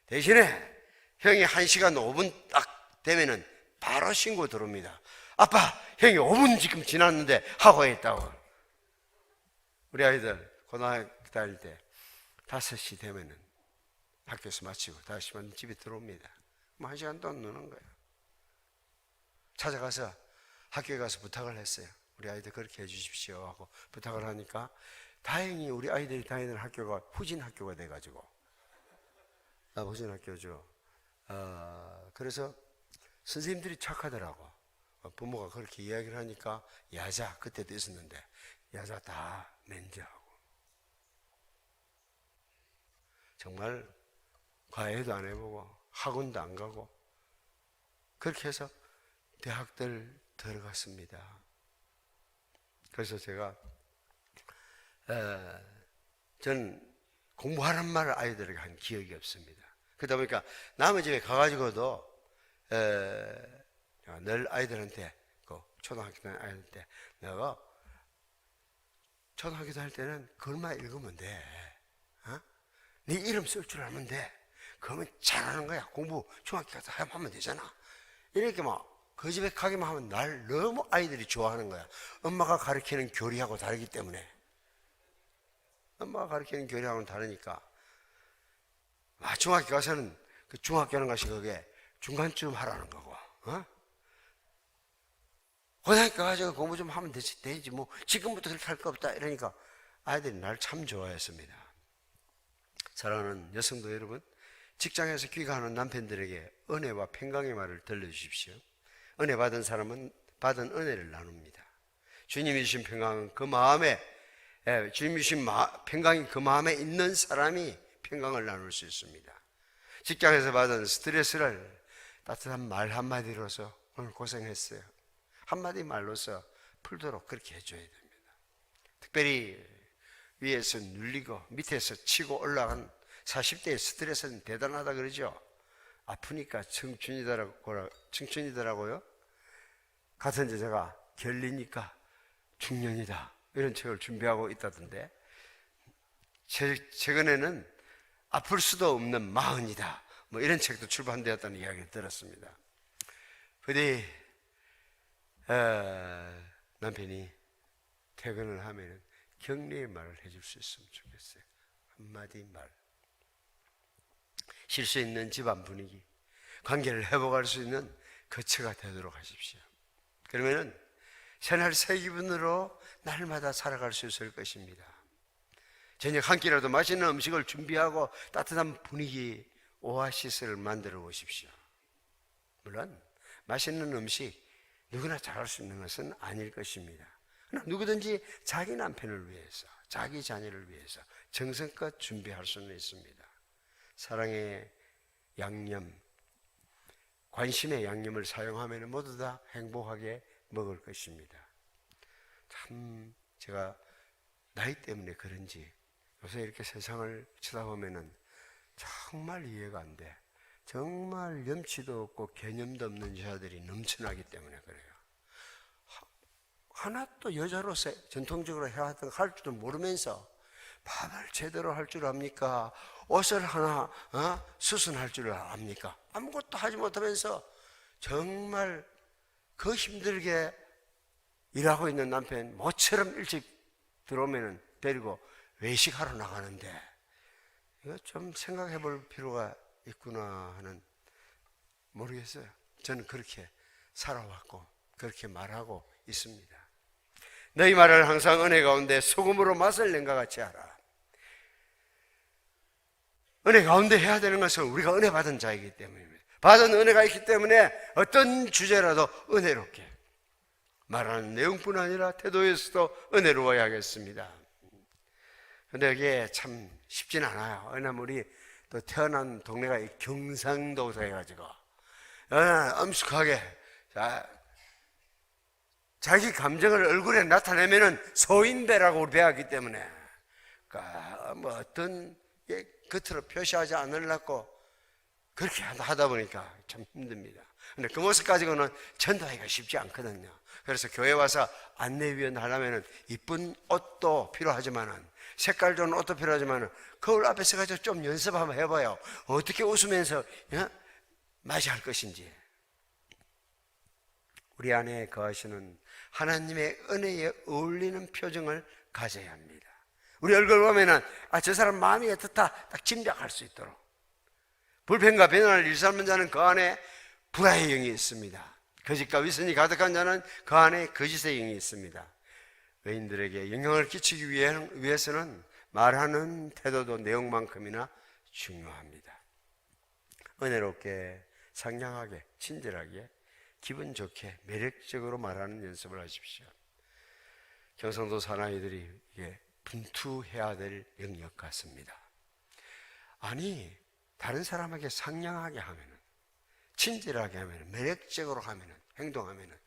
대신에 형이 1시간 5분 딱 되면은 바로 신고 들어옵니다. 아빠, 형이 5분 지금 지났는데 하고 있다고. 우리 아이들 고등학교 다닐 때 5시 되면은 학교에서 마치고 5시만 집에 들어옵니다. 그럼 1시간 동안 노는 거예요. 찾아가서 학교에 가서 부탁을 했어요. 우리 아이들 그렇게 해주십시오 하고 부탁을 하니까 다행히 우리 아이들이 다니는 학교가 후진 학교가 돼가지고 후진 학교죠. 그래서 선생님들이 착하더라고. 부모가 그렇게 이야기를 하니까 야자, 그때도 있었는데 야자 다 면제하고 정말 과외도 안 해보고 학원도 안 가고 그렇게 해서 대학들 들어갔습니다. 그래서 제가 저는 공부하란 말을 아이들에게 한 기억이 없습니다. 그러다 보니까 남의 집에 가가지고도 늘 아이들한테 그 초등학교 다니는 아이들한테 내가 초등학교 다닐 때는 그것만 읽으면 돼. 네 이름 쓸 줄 알면 돼. 그러면 잘하는 거야. 공부 중학교 가서 하면 되잖아. 이렇게 막 그 집에 가기만 하면 날 너무 아이들이 좋아하는 거야. 엄마가 가르치는 교리하고 다르기 때문에. 엄마가 가르치는 교리하고는 다르니까. 중학교 가서는 그 중학교는 가서 그게 중간쯤 하라는 거고. 고등학교 가서 공부 좀 하면 되지. 뭐 지금부터 그렇게 할 거 없다. 이러니까 아이들이 날 참 좋아했습니다. 사랑하는 여성도 여러분, 직장에서 귀가하는 남편들에게 은혜와 평강의 말을 들려주십시오. 은혜 받은 사람은 받은 은혜를 나눕니다. 주님이 주신 평강은 그 마음에, 주님이 주신 평강이 그 마음에 있는 사람이 평강을 나눌 수 있습니다. 직장에서 받은 스트레스를 따뜻한 말 한마디로서 오늘 고생했어요. 한마디 말로서 풀도록 그렇게 해줘야 됩니다. 특별히 위에서 눌리고 밑에서 치고 올라간 40대의 스트레스는 대단하다 그러죠. 아프니까 청춘이더라고요. 가서 이제 제가 결리니까 중년이다 이런 책을 준비하고 있다던데 최근에는 아플 수도 없는 마흔이다 뭐 이런 책도 출판되었다는 이야기를 들었습니다. 부디 남편이 퇴근을 하면 격려의 말을 해줄 수 있으면 좋겠어요. 한마디 말. 쉴 수 있는 집안 분위기, 관계를 회복할 수 있는 거처가 되도록 하십시오. 그러면은 새날 새 기분으로 날마다 살아갈 수 있을 것입니다. 저녁 한 끼라도 맛있는 음식을 준비하고 따뜻한 분위기, 오아시스를 만들어 보십시오. 물론 맛있는 음식 누구나 잘할 수 있는 것은 아닐 것입니다. 누구든지 자기 남편을 위해서, 자기 자녀를 위해서 정성껏 준비할 수는 있습니다. 사랑의 양념, 관심의 양념을 사용하면 모두 다 행복하게 먹을 것입니다. 참 제가 나이 때문에 그런지 요새 이렇게 세상을 쳐다보면 정말 이해가 안 돼. 정말 염치도 없고 개념도 없는 여자들이 넘쳐나기 때문에 그래요. 하나도 여자로서 전통적으로 해왔던 거 할 줄도 모르면서 밥을 제대로 할 줄 압니까? 옷을 하나 수선할 줄 압니까? 아무것도 하지 못하면서 정말 그 힘들게 일하고 있는 남편 모처럼 일찍 들어오면 데리고 외식하러 나가는데 이거 좀 생각해 볼 필요가 있구나 하는, 모르겠어요. 저는 그렇게 살아왔고 그렇게 말하고 있습니다. 너희 말을 항상 은혜 가운데 소금으로 맛을 낸 것 같이 하라. 은혜 가운데 해야 되는 것은 우리가 은혜 받은 자이기 때문입니다. 받은 은혜가 있기 때문에 어떤 주제라도 은혜롭게 말하는 내용뿐 아니라 태도에서도 은혜로워야겠습니다. 근데 이게 참 쉽진 않아요. 왜냐면 우리 또 태어난 동네가 경상도서 해가지고 엄숙하게 자기 감정을 얼굴에 나타내면은 소인배라고 우리 배웠기 때문에 뭐 어떤 겉으로 표시하지 않으려고 그렇게 하다 보니까 참 힘듭니다. 근데 그 모습 가지고는 전도하기가 쉽지 않거든요. 그래서 교회 와서 안내위원 하려면은 이쁜 옷도 필요하지만은 색깔 좋은 옷도 필요하지만은 거울 앞에 서가지고 좀 연습 한번 해봐요. 어떻게 웃으면서 맞이할 것인지. 우리 안에 거하시는 하나님의 은혜에 어울리는 표정을 가져야 합니다. 우리 얼굴 보면은 저 사람 마음이 어떻다 딱 짐작할 수 있도록. 불평과 비난을 일삼는 자는 그 안에 불화의 영이 있습니다. 거짓과 위선이 가득한 자는 그 안에 거짓의 영이 있습니다. 의인들에게 영향을 끼치기 위해서는 말하는 태도도 내용만큼이나 중요합니다. 은혜롭게, 상냥하게, 친절하게, 기분 좋게, 매력적으로 말하는 연습을 하십시오. 경상도 사나이들이 이게 분투해야 될 영역 같습니다. 아니, 다른 사람에게 상냥하게 하면은, 친절하게 하면은, 매력적으로 하면은, 행동하면은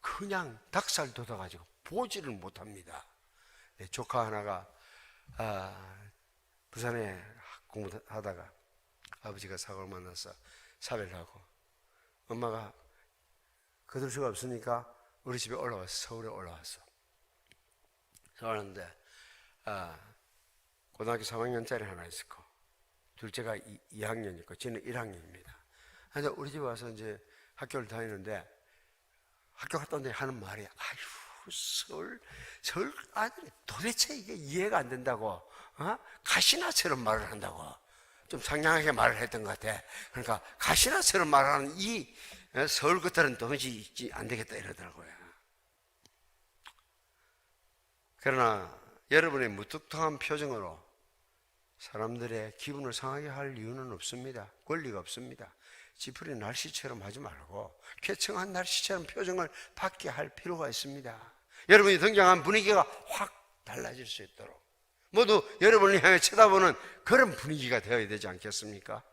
그냥 닭살 돋아가지고 보지를 못합니다. 내 조카 하나가 부산에 공부하다가 아버지가 사고를 만나서 사별을 하고 엄마가 거둘 수가 없으니까 우리 집에 올라왔어. 서울에 올라왔어. 올라왔는데 고등학교 3학년짜리 하나 있었고 둘째가 2학년 있고 저는 1학년입니다. 그래서 우리 집에 와서 이제 학교를 다니는데 학교 갔다 온데 하는 말이 서울 아들이 도대체 이게 이해가 안 된다고 가시나처럼 말을 한다고 좀 상냥하게 말을 했던 것 같아. 그러니까 가시나처럼 말하는 이 서울 것들은 도무지 안 되겠다 이러더라고요. 그러나 여러분의 무뚝뚝한 표정으로 사람들의 기분을 상하게 할 이유는 없습니다. 권리가 없습니다. 지푸리 날씨처럼 하지 말고 쾌청한 날씨처럼 표정을 받게 할 필요가 있습니다. 여러분이 등장한 분위기가 확 달라질 수 있도록 모두 여러분을 향해 쳐다보는 그런 분위기가 되어야 되지 않겠습니까?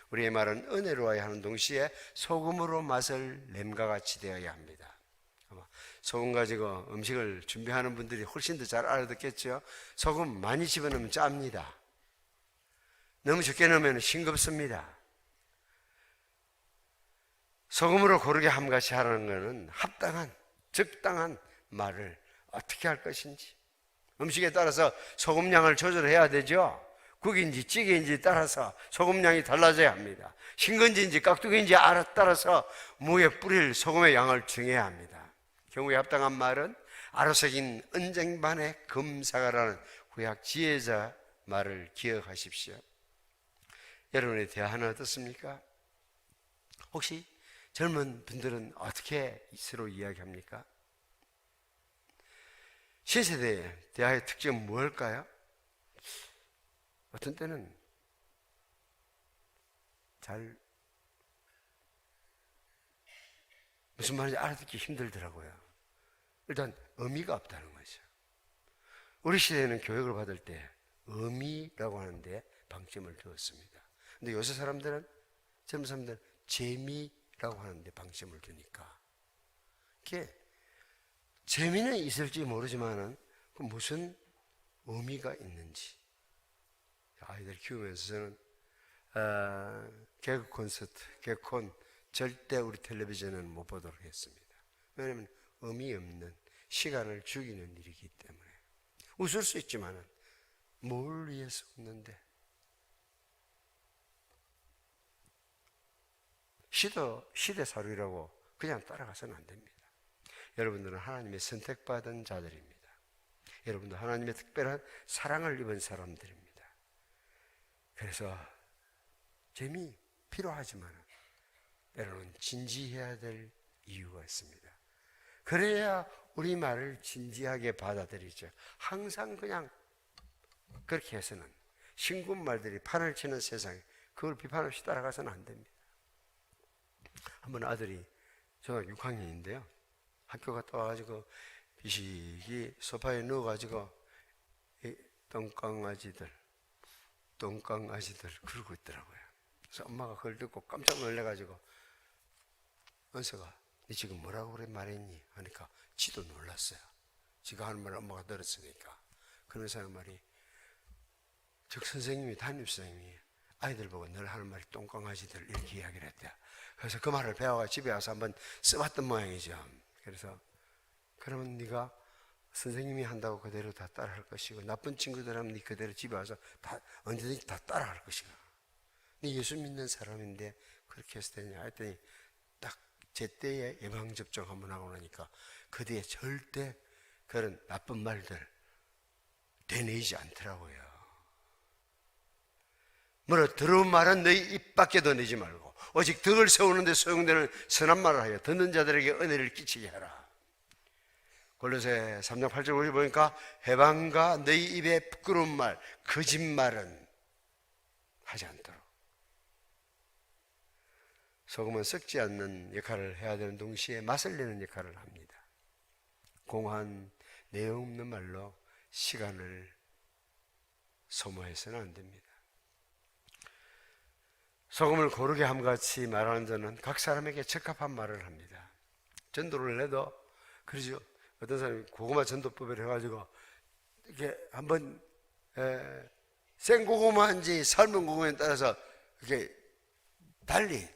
우리의 말은 은혜로워야 하는 동시에 소금으로 맛을 냄과 같이 되어야 합니다. 소금 가지고 음식을 준비하는 분들이 훨씬 더 잘 알아듣겠죠. 소금 많이 집어넣으면 짭니다. 너무 적게 넣으면 싱겁습니다. 소금으로 고르게 함같이 하라는 것은 합당한, 적당한 말을 어떻게 할 것인지 음식에 따라서 소금량을 조절해야 되죠. 국인지 찌개인지 따라서 소금량이 달라져야 합니다. 신건지인지 깍두기인지 따라서 무에 뿌릴 소금의 양을 정해야 합니다. 경우에 합당한 말은 아로새긴 은쟁반의 금사가라는 구약 지혜자 말을 기억하십시오. 여러분의 대화는 어떻습니까? 혹시 젊은 분들은 어떻게 서로 이야기합니까? 신세대의 대화의 특징은 무엇일까요? 어떤 때는 무슨 말인지 알아듣기 힘들더라고요. 일단 의미가 없다는 거죠. 우리 시대에는 교육을 받을 때 의미라고 하는데 방점을 두었습니다. 근데 요새 사람들은, 젊은 사람들은 재미라고 하는데 방점을 두니까 이게 재미는 있을지 모르지만은 그 무슨 의미가 있는지 아이들 키우면서 저는 개그 콘서트, 개콘 절대 우리 텔레비전은 못 보도록 했습니다. 왜냐하면 의미 없는 시간을 죽이는 일이기 때문에. 웃을 수 있지만은 뭘 위해서 웃는데. 시대사류라고 그냥 따라가서는 안 됩니다. 여러분들은 하나님의 선택받은 자들입니다. 여러분도 하나님의 특별한 사랑을 입은 사람들입니다. 그래서 재미 필요하지만 때로는 진지해야 될 이유가 있습니다. 그래야 우리 말을 진지하게 받아들이죠. 항상 그냥 그렇게 해서는 신군말들이 판을 치는 세상에 그걸 비판 없이 따라가서는 안 됩니다. 한번 아들이 초등학교 6학년인데요. 학교 갔다 와가지고 비식이 소파에 누워가지고 이 똥강아지들 그러고 있더라고요. 그래서 엄마가 그걸 듣고 깜짝 놀래가지고 은서가 니 지금 뭐라고 그래 말했니? 하니까 지도 놀랐어요. 지가 하는 말을 엄마가 들었으니까. 그러면서 하는 말이 즉 선생님이 담임선생님이 아이들 보고 늘 하는 말이 똥강아지들 이렇게 이야기를 했대요. 그래서 그 말을 배워가 집에 와서 한번 써봤던 모양이죠. 그래서 그러면 네가 선생님이 한다고 그대로 다 따라할 것이고 나쁜 친구들 하면 네 그대로 집에 와서 다 언제든지 다 따라할 것이고 네 예수 믿는 사람인데 그렇게 해서 되냐 했더니 딱 제때에 예방접종 한번 하고 나니까 그 뒤에 절대 그런 나쁜 말들 되뇌이지 않더라고요. 뭐라 더러운 말은 너희 입 밖에도 내지 말고 오직 덕을 세우는데 소용되는 선한 말을 하여 듣는 자들에게 은혜를 끼치게 하라. 골로새 3장 8절 9절 보니까 해방과 너희 입에 부끄러운 말 거짓말은 하지 않도록. 소금은 썩지 않는 역할을 해야 되는 동시에 맛을 내는 역할을 합니다. 공한 내용 없는 말로 시간을 소모해서는 안 됩니다. 소금을 고르게 함같이 말하는 자는 각 사람에게 적합한 말을 합니다. 전도를 해도 그러죠. 어떤 사람이 고구마 전도법을 해가지고 이렇게 한번 생고구마인지 삶은 고구마에 따라서 이렇게 달리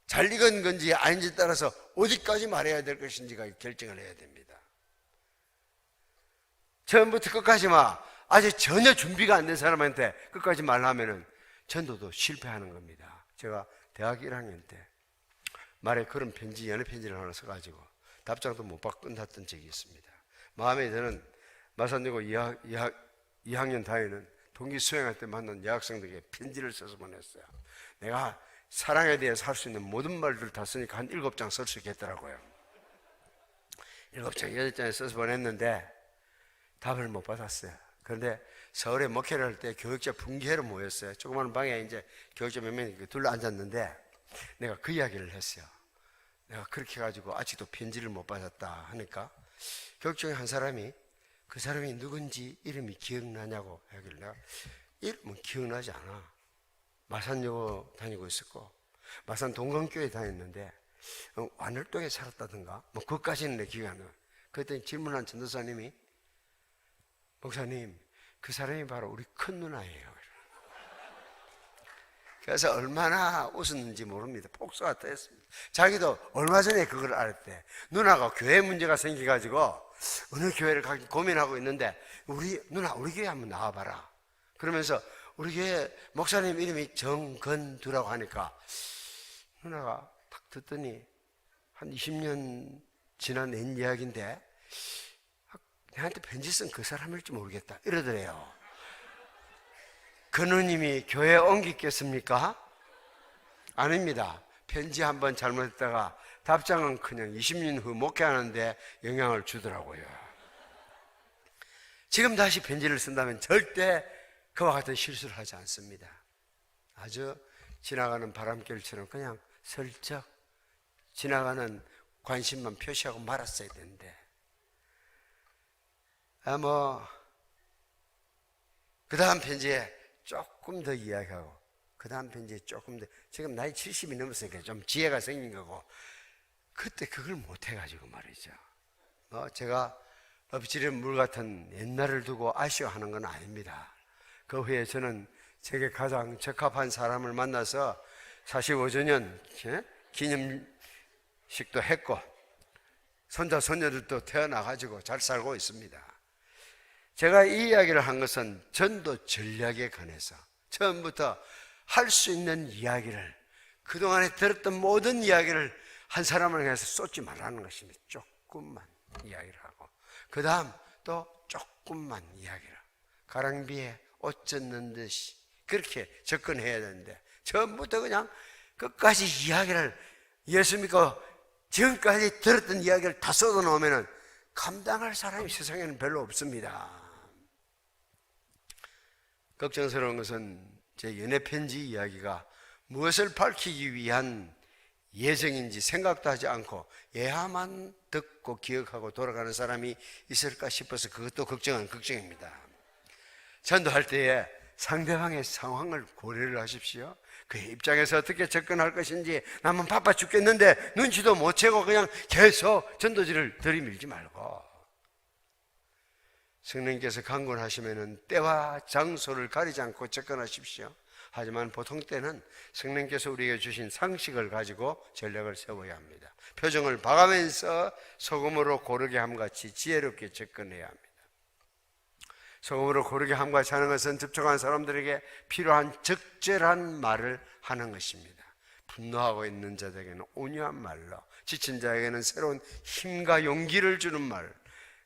잘 익은 건지 아닌지 따라서 어디까지 말해야 될 것인지가 결정을 해야 됩니다. 처음부터 끝까지만 아직 전혀 준비가 안 된 사람한테 끝까지 말하면은 전도도 실패하는 겁니다. 제가 대학 1학년 때 말에 그런 편지, 연애 편지를 하나 써가지고 답장도 못 받고 끝났던 적이 있습니다. 마음에 저는 마산여고 2학년 다니는 동기 수행할 때 만난 여학생들에게 편지를 써서 보냈어요. 내가 사랑에 대해서 할 수 있는 모든 말들 다 쓰니까 한 7장 쓸 수 있겠더라고요. 7장, 8장에 써서 보냈는데 답을 못 받았어요. 그런데 서울에 목회를 할 때 교육자 분기회로 모였어요. 조그마한 방에 이제 교육자 몇 명이 둘러 앉았는데 내가 그 이야기를 했어요. 내가 그렇게 해가지고 아직도 편지를 못 받았다 하니까 교육 중에 한 사람이 그 사람이 누군지 이름이 기억나냐고 하길래 내가 이름은 기억나지 않아. 마산여고 다니고 있었고 마산 동강교회 다녔는데 완월동에 살았다든가 뭐 그것까지는 내 기억이 안 나. 그랬더니 질문한 전도사님이 목사님 그 사람이 바로 우리 큰 누나예요. 그래서 얼마나 웃었는지 모릅니다. 폭소가 터졌습니다. 자기도 얼마 전에 그걸 알았대. 누나가 교회 문제가 생겨가지고 어느 교회를 가기 고민하고 있는데 우리 누나 우리 교회 한번 나와봐라. 그러면서 우리 교회 목사님 이름이 정건두라고 하니까 누나가 딱 듣더니 한 20년 지난 옛 이야기인데 내한테 편지 쓴 그 사람일지 모르겠다 이러더래요. 그 누님이 교회 옮기겠습니까? 아닙니다. 편지 한번 잘못했다가 답장은 그냥 20년 후 목회하는데 영향을 주더라고요. 지금 다시 편지를 쓴다면 절대 그와 같은 실수를 하지 않습니다. 아주 지나가는 바람결처럼 그냥 슬쩍 지나가는 관심만 표시하고 말았어야 되는데 그 다음 편지에 조금 더 이야기하고 그 다음 편지에 조금 더 지금 나이 70이 넘었으니까 좀 지혜가 생긴 거고 그때 그걸 못해가지고 말이죠. 제가 엎질린 물 같은 옛날을 두고 아쉬워하는 건 아닙니다. 그 후에 저는 제게 가장 적합한 사람을 만나서 45주년 기념식도 했고 손자 손녀들도 태어나가지고 잘 살고 있습니다. 제가 이 이야기를 한 것은 전도 전략에 관해서 처음부터 할 수 있는 이야기를 그동안에 들었던 모든 이야기를 한 사람을 향해서 쏟지 말라는 것입니다. 조금만 이야기를 하고 그 다음 또 조금만 이야기를 가랑비에 옷 젖는 듯이 그렇게 접근해야 되는데 처음부터 그냥 끝까지 이야기를 예수 믿고 지금까지 들었던 이야기를 다 쏟아놓으면 감당할 사람이 세상에는 별로 없습니다. 걱정스러운 것은 제 연애 편지 이야기가 무엇을 밝히기 위한 예정인지 생각도 하지 않고 예화만 듣고 기억하고 돌아가는 사람이 있을까 싶어서 그것도 걱정입니다. 전도할 때에 상대방의 상황을 고려를 하십시오. 그의 입장에서 어떻게 접근할 것인지, 나는 바빠 죽겠는데 눈치도 못 채고 그냥 계속 전도지를 들이밀지 말고, 성령께서 강권하시면 때와 장소를 가리지 않고 접근하십시오. 하지만 보통 때는 성령께서 우리에게 주신 상식을 가지고 전략을 세워야 합니다. 표정을 봐가면서 소금으로 고르게 함같이 지혜롭게 접근해야 합니다. 소금으로 고르게 함같이 하는 것은 접촉한 사람들에게 필요한 적절한 말을 하는 것입니다. 분노하고 있는 자들에게는 온유한 말로, 지친 자에게는 새로운 힘과 용기를 주는 말,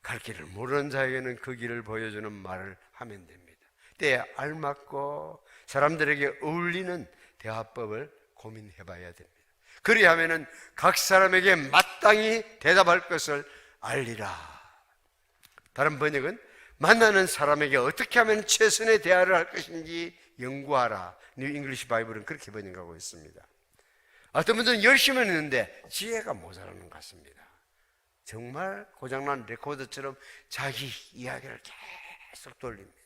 갈 길을 모르는 자에게는 그 길을 보여주는 말을 하면 됩니다. 때에 알맞고 사람들에게 어울리는 대화법을 고민해 봐야 됩니다. 그리하면은 각 사람에게 마땅히 대답할 것을 알리라. 다른 번역은 만나는 사람에게 어떻게 하면 최선의 대화를 할 것인지 연구하라. 뉴 잉글리시 바이블은 그렇게 번역하고 있습니다. 어떤 분들은 열심히 했는데 지혜가 모자라는 것 같습니다. 정말 고장난 레코더처럼 자기 이야기를 계속 돌립니다.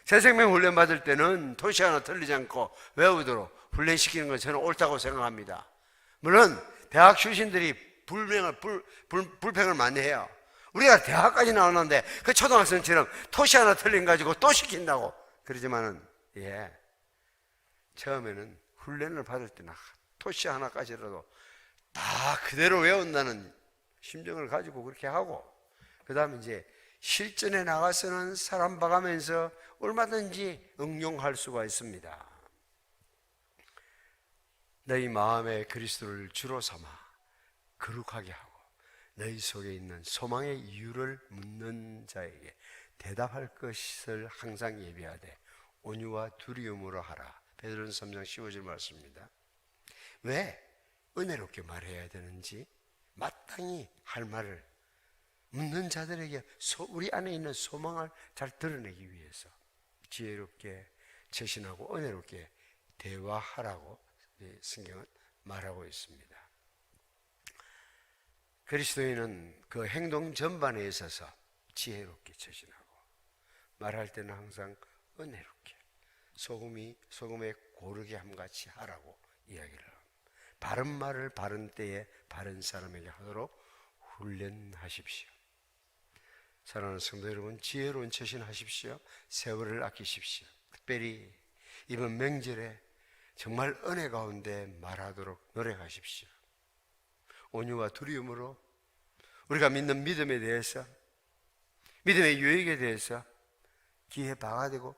새생명 훈련 받을 때는 토시 하나 틀리지 않고 외우도록 훈련시키는 건 저는 옳다고 생각합니다. 물론 대학 출신들이 불평을 많이 해요. 우리가 대학까지 나왔는데 그 초등학생처럼 토시 하나 틀린 가지고 또 시킨다고 그러지만은, 처음에는 훈련을 받을 때는 토시 하나까지라도 다 그대로 외운다는 심정을 가지고 그렇게 하고, 그 다음에 이제 실전에 나가서는 사람 봐가면서 얼마든지 응용할 수가 있습니다. 너희 마음에 그리스도를 주로 삼아 거룩하게 하고 너희 속에 있는 소망의 이유를 묻는 자에게 대답할 것을 항상 예비하되 온유와 두려움으로 하라. 베드로전서 3장 15절 말씀입니다. 왜 은혜롭게 말해야 되는지, 마땅히 할 말을 묻는 자들에게 우리 안에 있는 소망을 잘 드러내기 위해서 지혜롭게 처신하고 은혜롭게 대화하라고 성경은 말하고 있습니다. 그리스도인은 그 행동 전반에 있어서 지혜롭게 처신하고, 말할 때는 항상 은혜롭게 소금에 고르게 함같이 하라고 이야기를 합니다. 바른 말을 바른 때에 바른 사람에게 하도록 훈련하십시오. 사랑하는 성도 여러분, 지혜로운 처신하십시오. 세월을 아끼십시오. 특별히 이번 명절에 정말 은혜 가운데 말하도록 노력하십시오. 온유와 두려움으로 우리가 믿는 믿음에 대해서, 믿음의 유익에 대해서 귀에 박아대고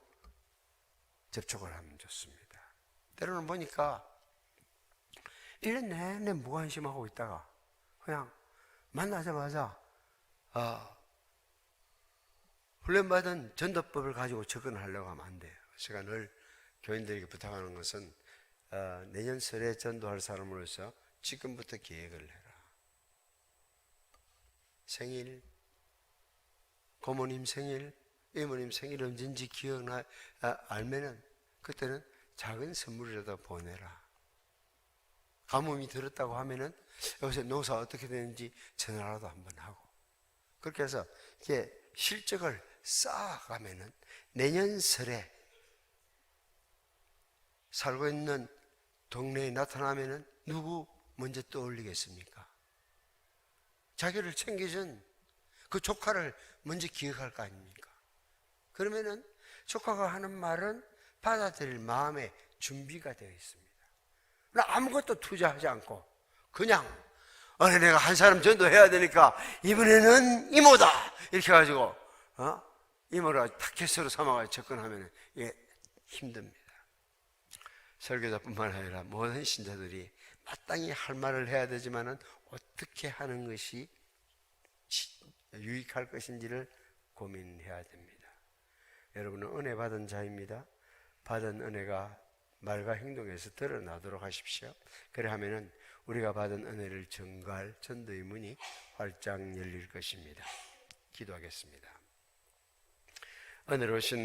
접촉을 하면 좋습니다. 때로는 보니까 1년 내내 무관심하고 있다가 그냥 만나자마자 훈련받은 전도법을 가지고 접근하려고 하면 안 돼요. 제가 늘 교인들에게 부탁하는 것은 내년 설에 전도할 사람으로서 지금부터 계획을 해라. 생일, 고모님 생일, 이모님 생일 언젠지 알면은 그때는 작은 선물이라도 보내라. 가뭄이 들었다고 하면은 요새 농사 어떻게 되는지 전화라도 한번 하고, 그렇게 해서 이게 실적을 쌓아가면은 내년 설에 살고 있는 동네에 나타나면은 누구 먼저 떠올리겠습니까? 자기를 챙겨준 그 조카를 먼저 기억할 거 아닙니까? 그러면은 조카가 하는 말은 받아들일 마음의 준비가 되어 있습니다. 아무것도 투자하지 않고 그냥 내가 한 사람 전도해야 되니까 이번에는 이모다 이렇게 해가지고 이모를 타켓으로 삼아가지고 접근하면 이게 힘듭니다. 설교자뿐만 아니라 모든 신자들이 마땅히 할 말을 해야 되지만은 어떻게 하는 것이 유익할 것인지를 고민해야 됩니다. 여러분은 은혜 받은 자입니다. 받은 은혜가 말과 행동에서 드러나도록 하십시오. 그래 하면은 우리가 받은 은혜를 전가할 전도의 문이 활짝 열릴 것입니다. 기도하겠습니다. 은혜로우신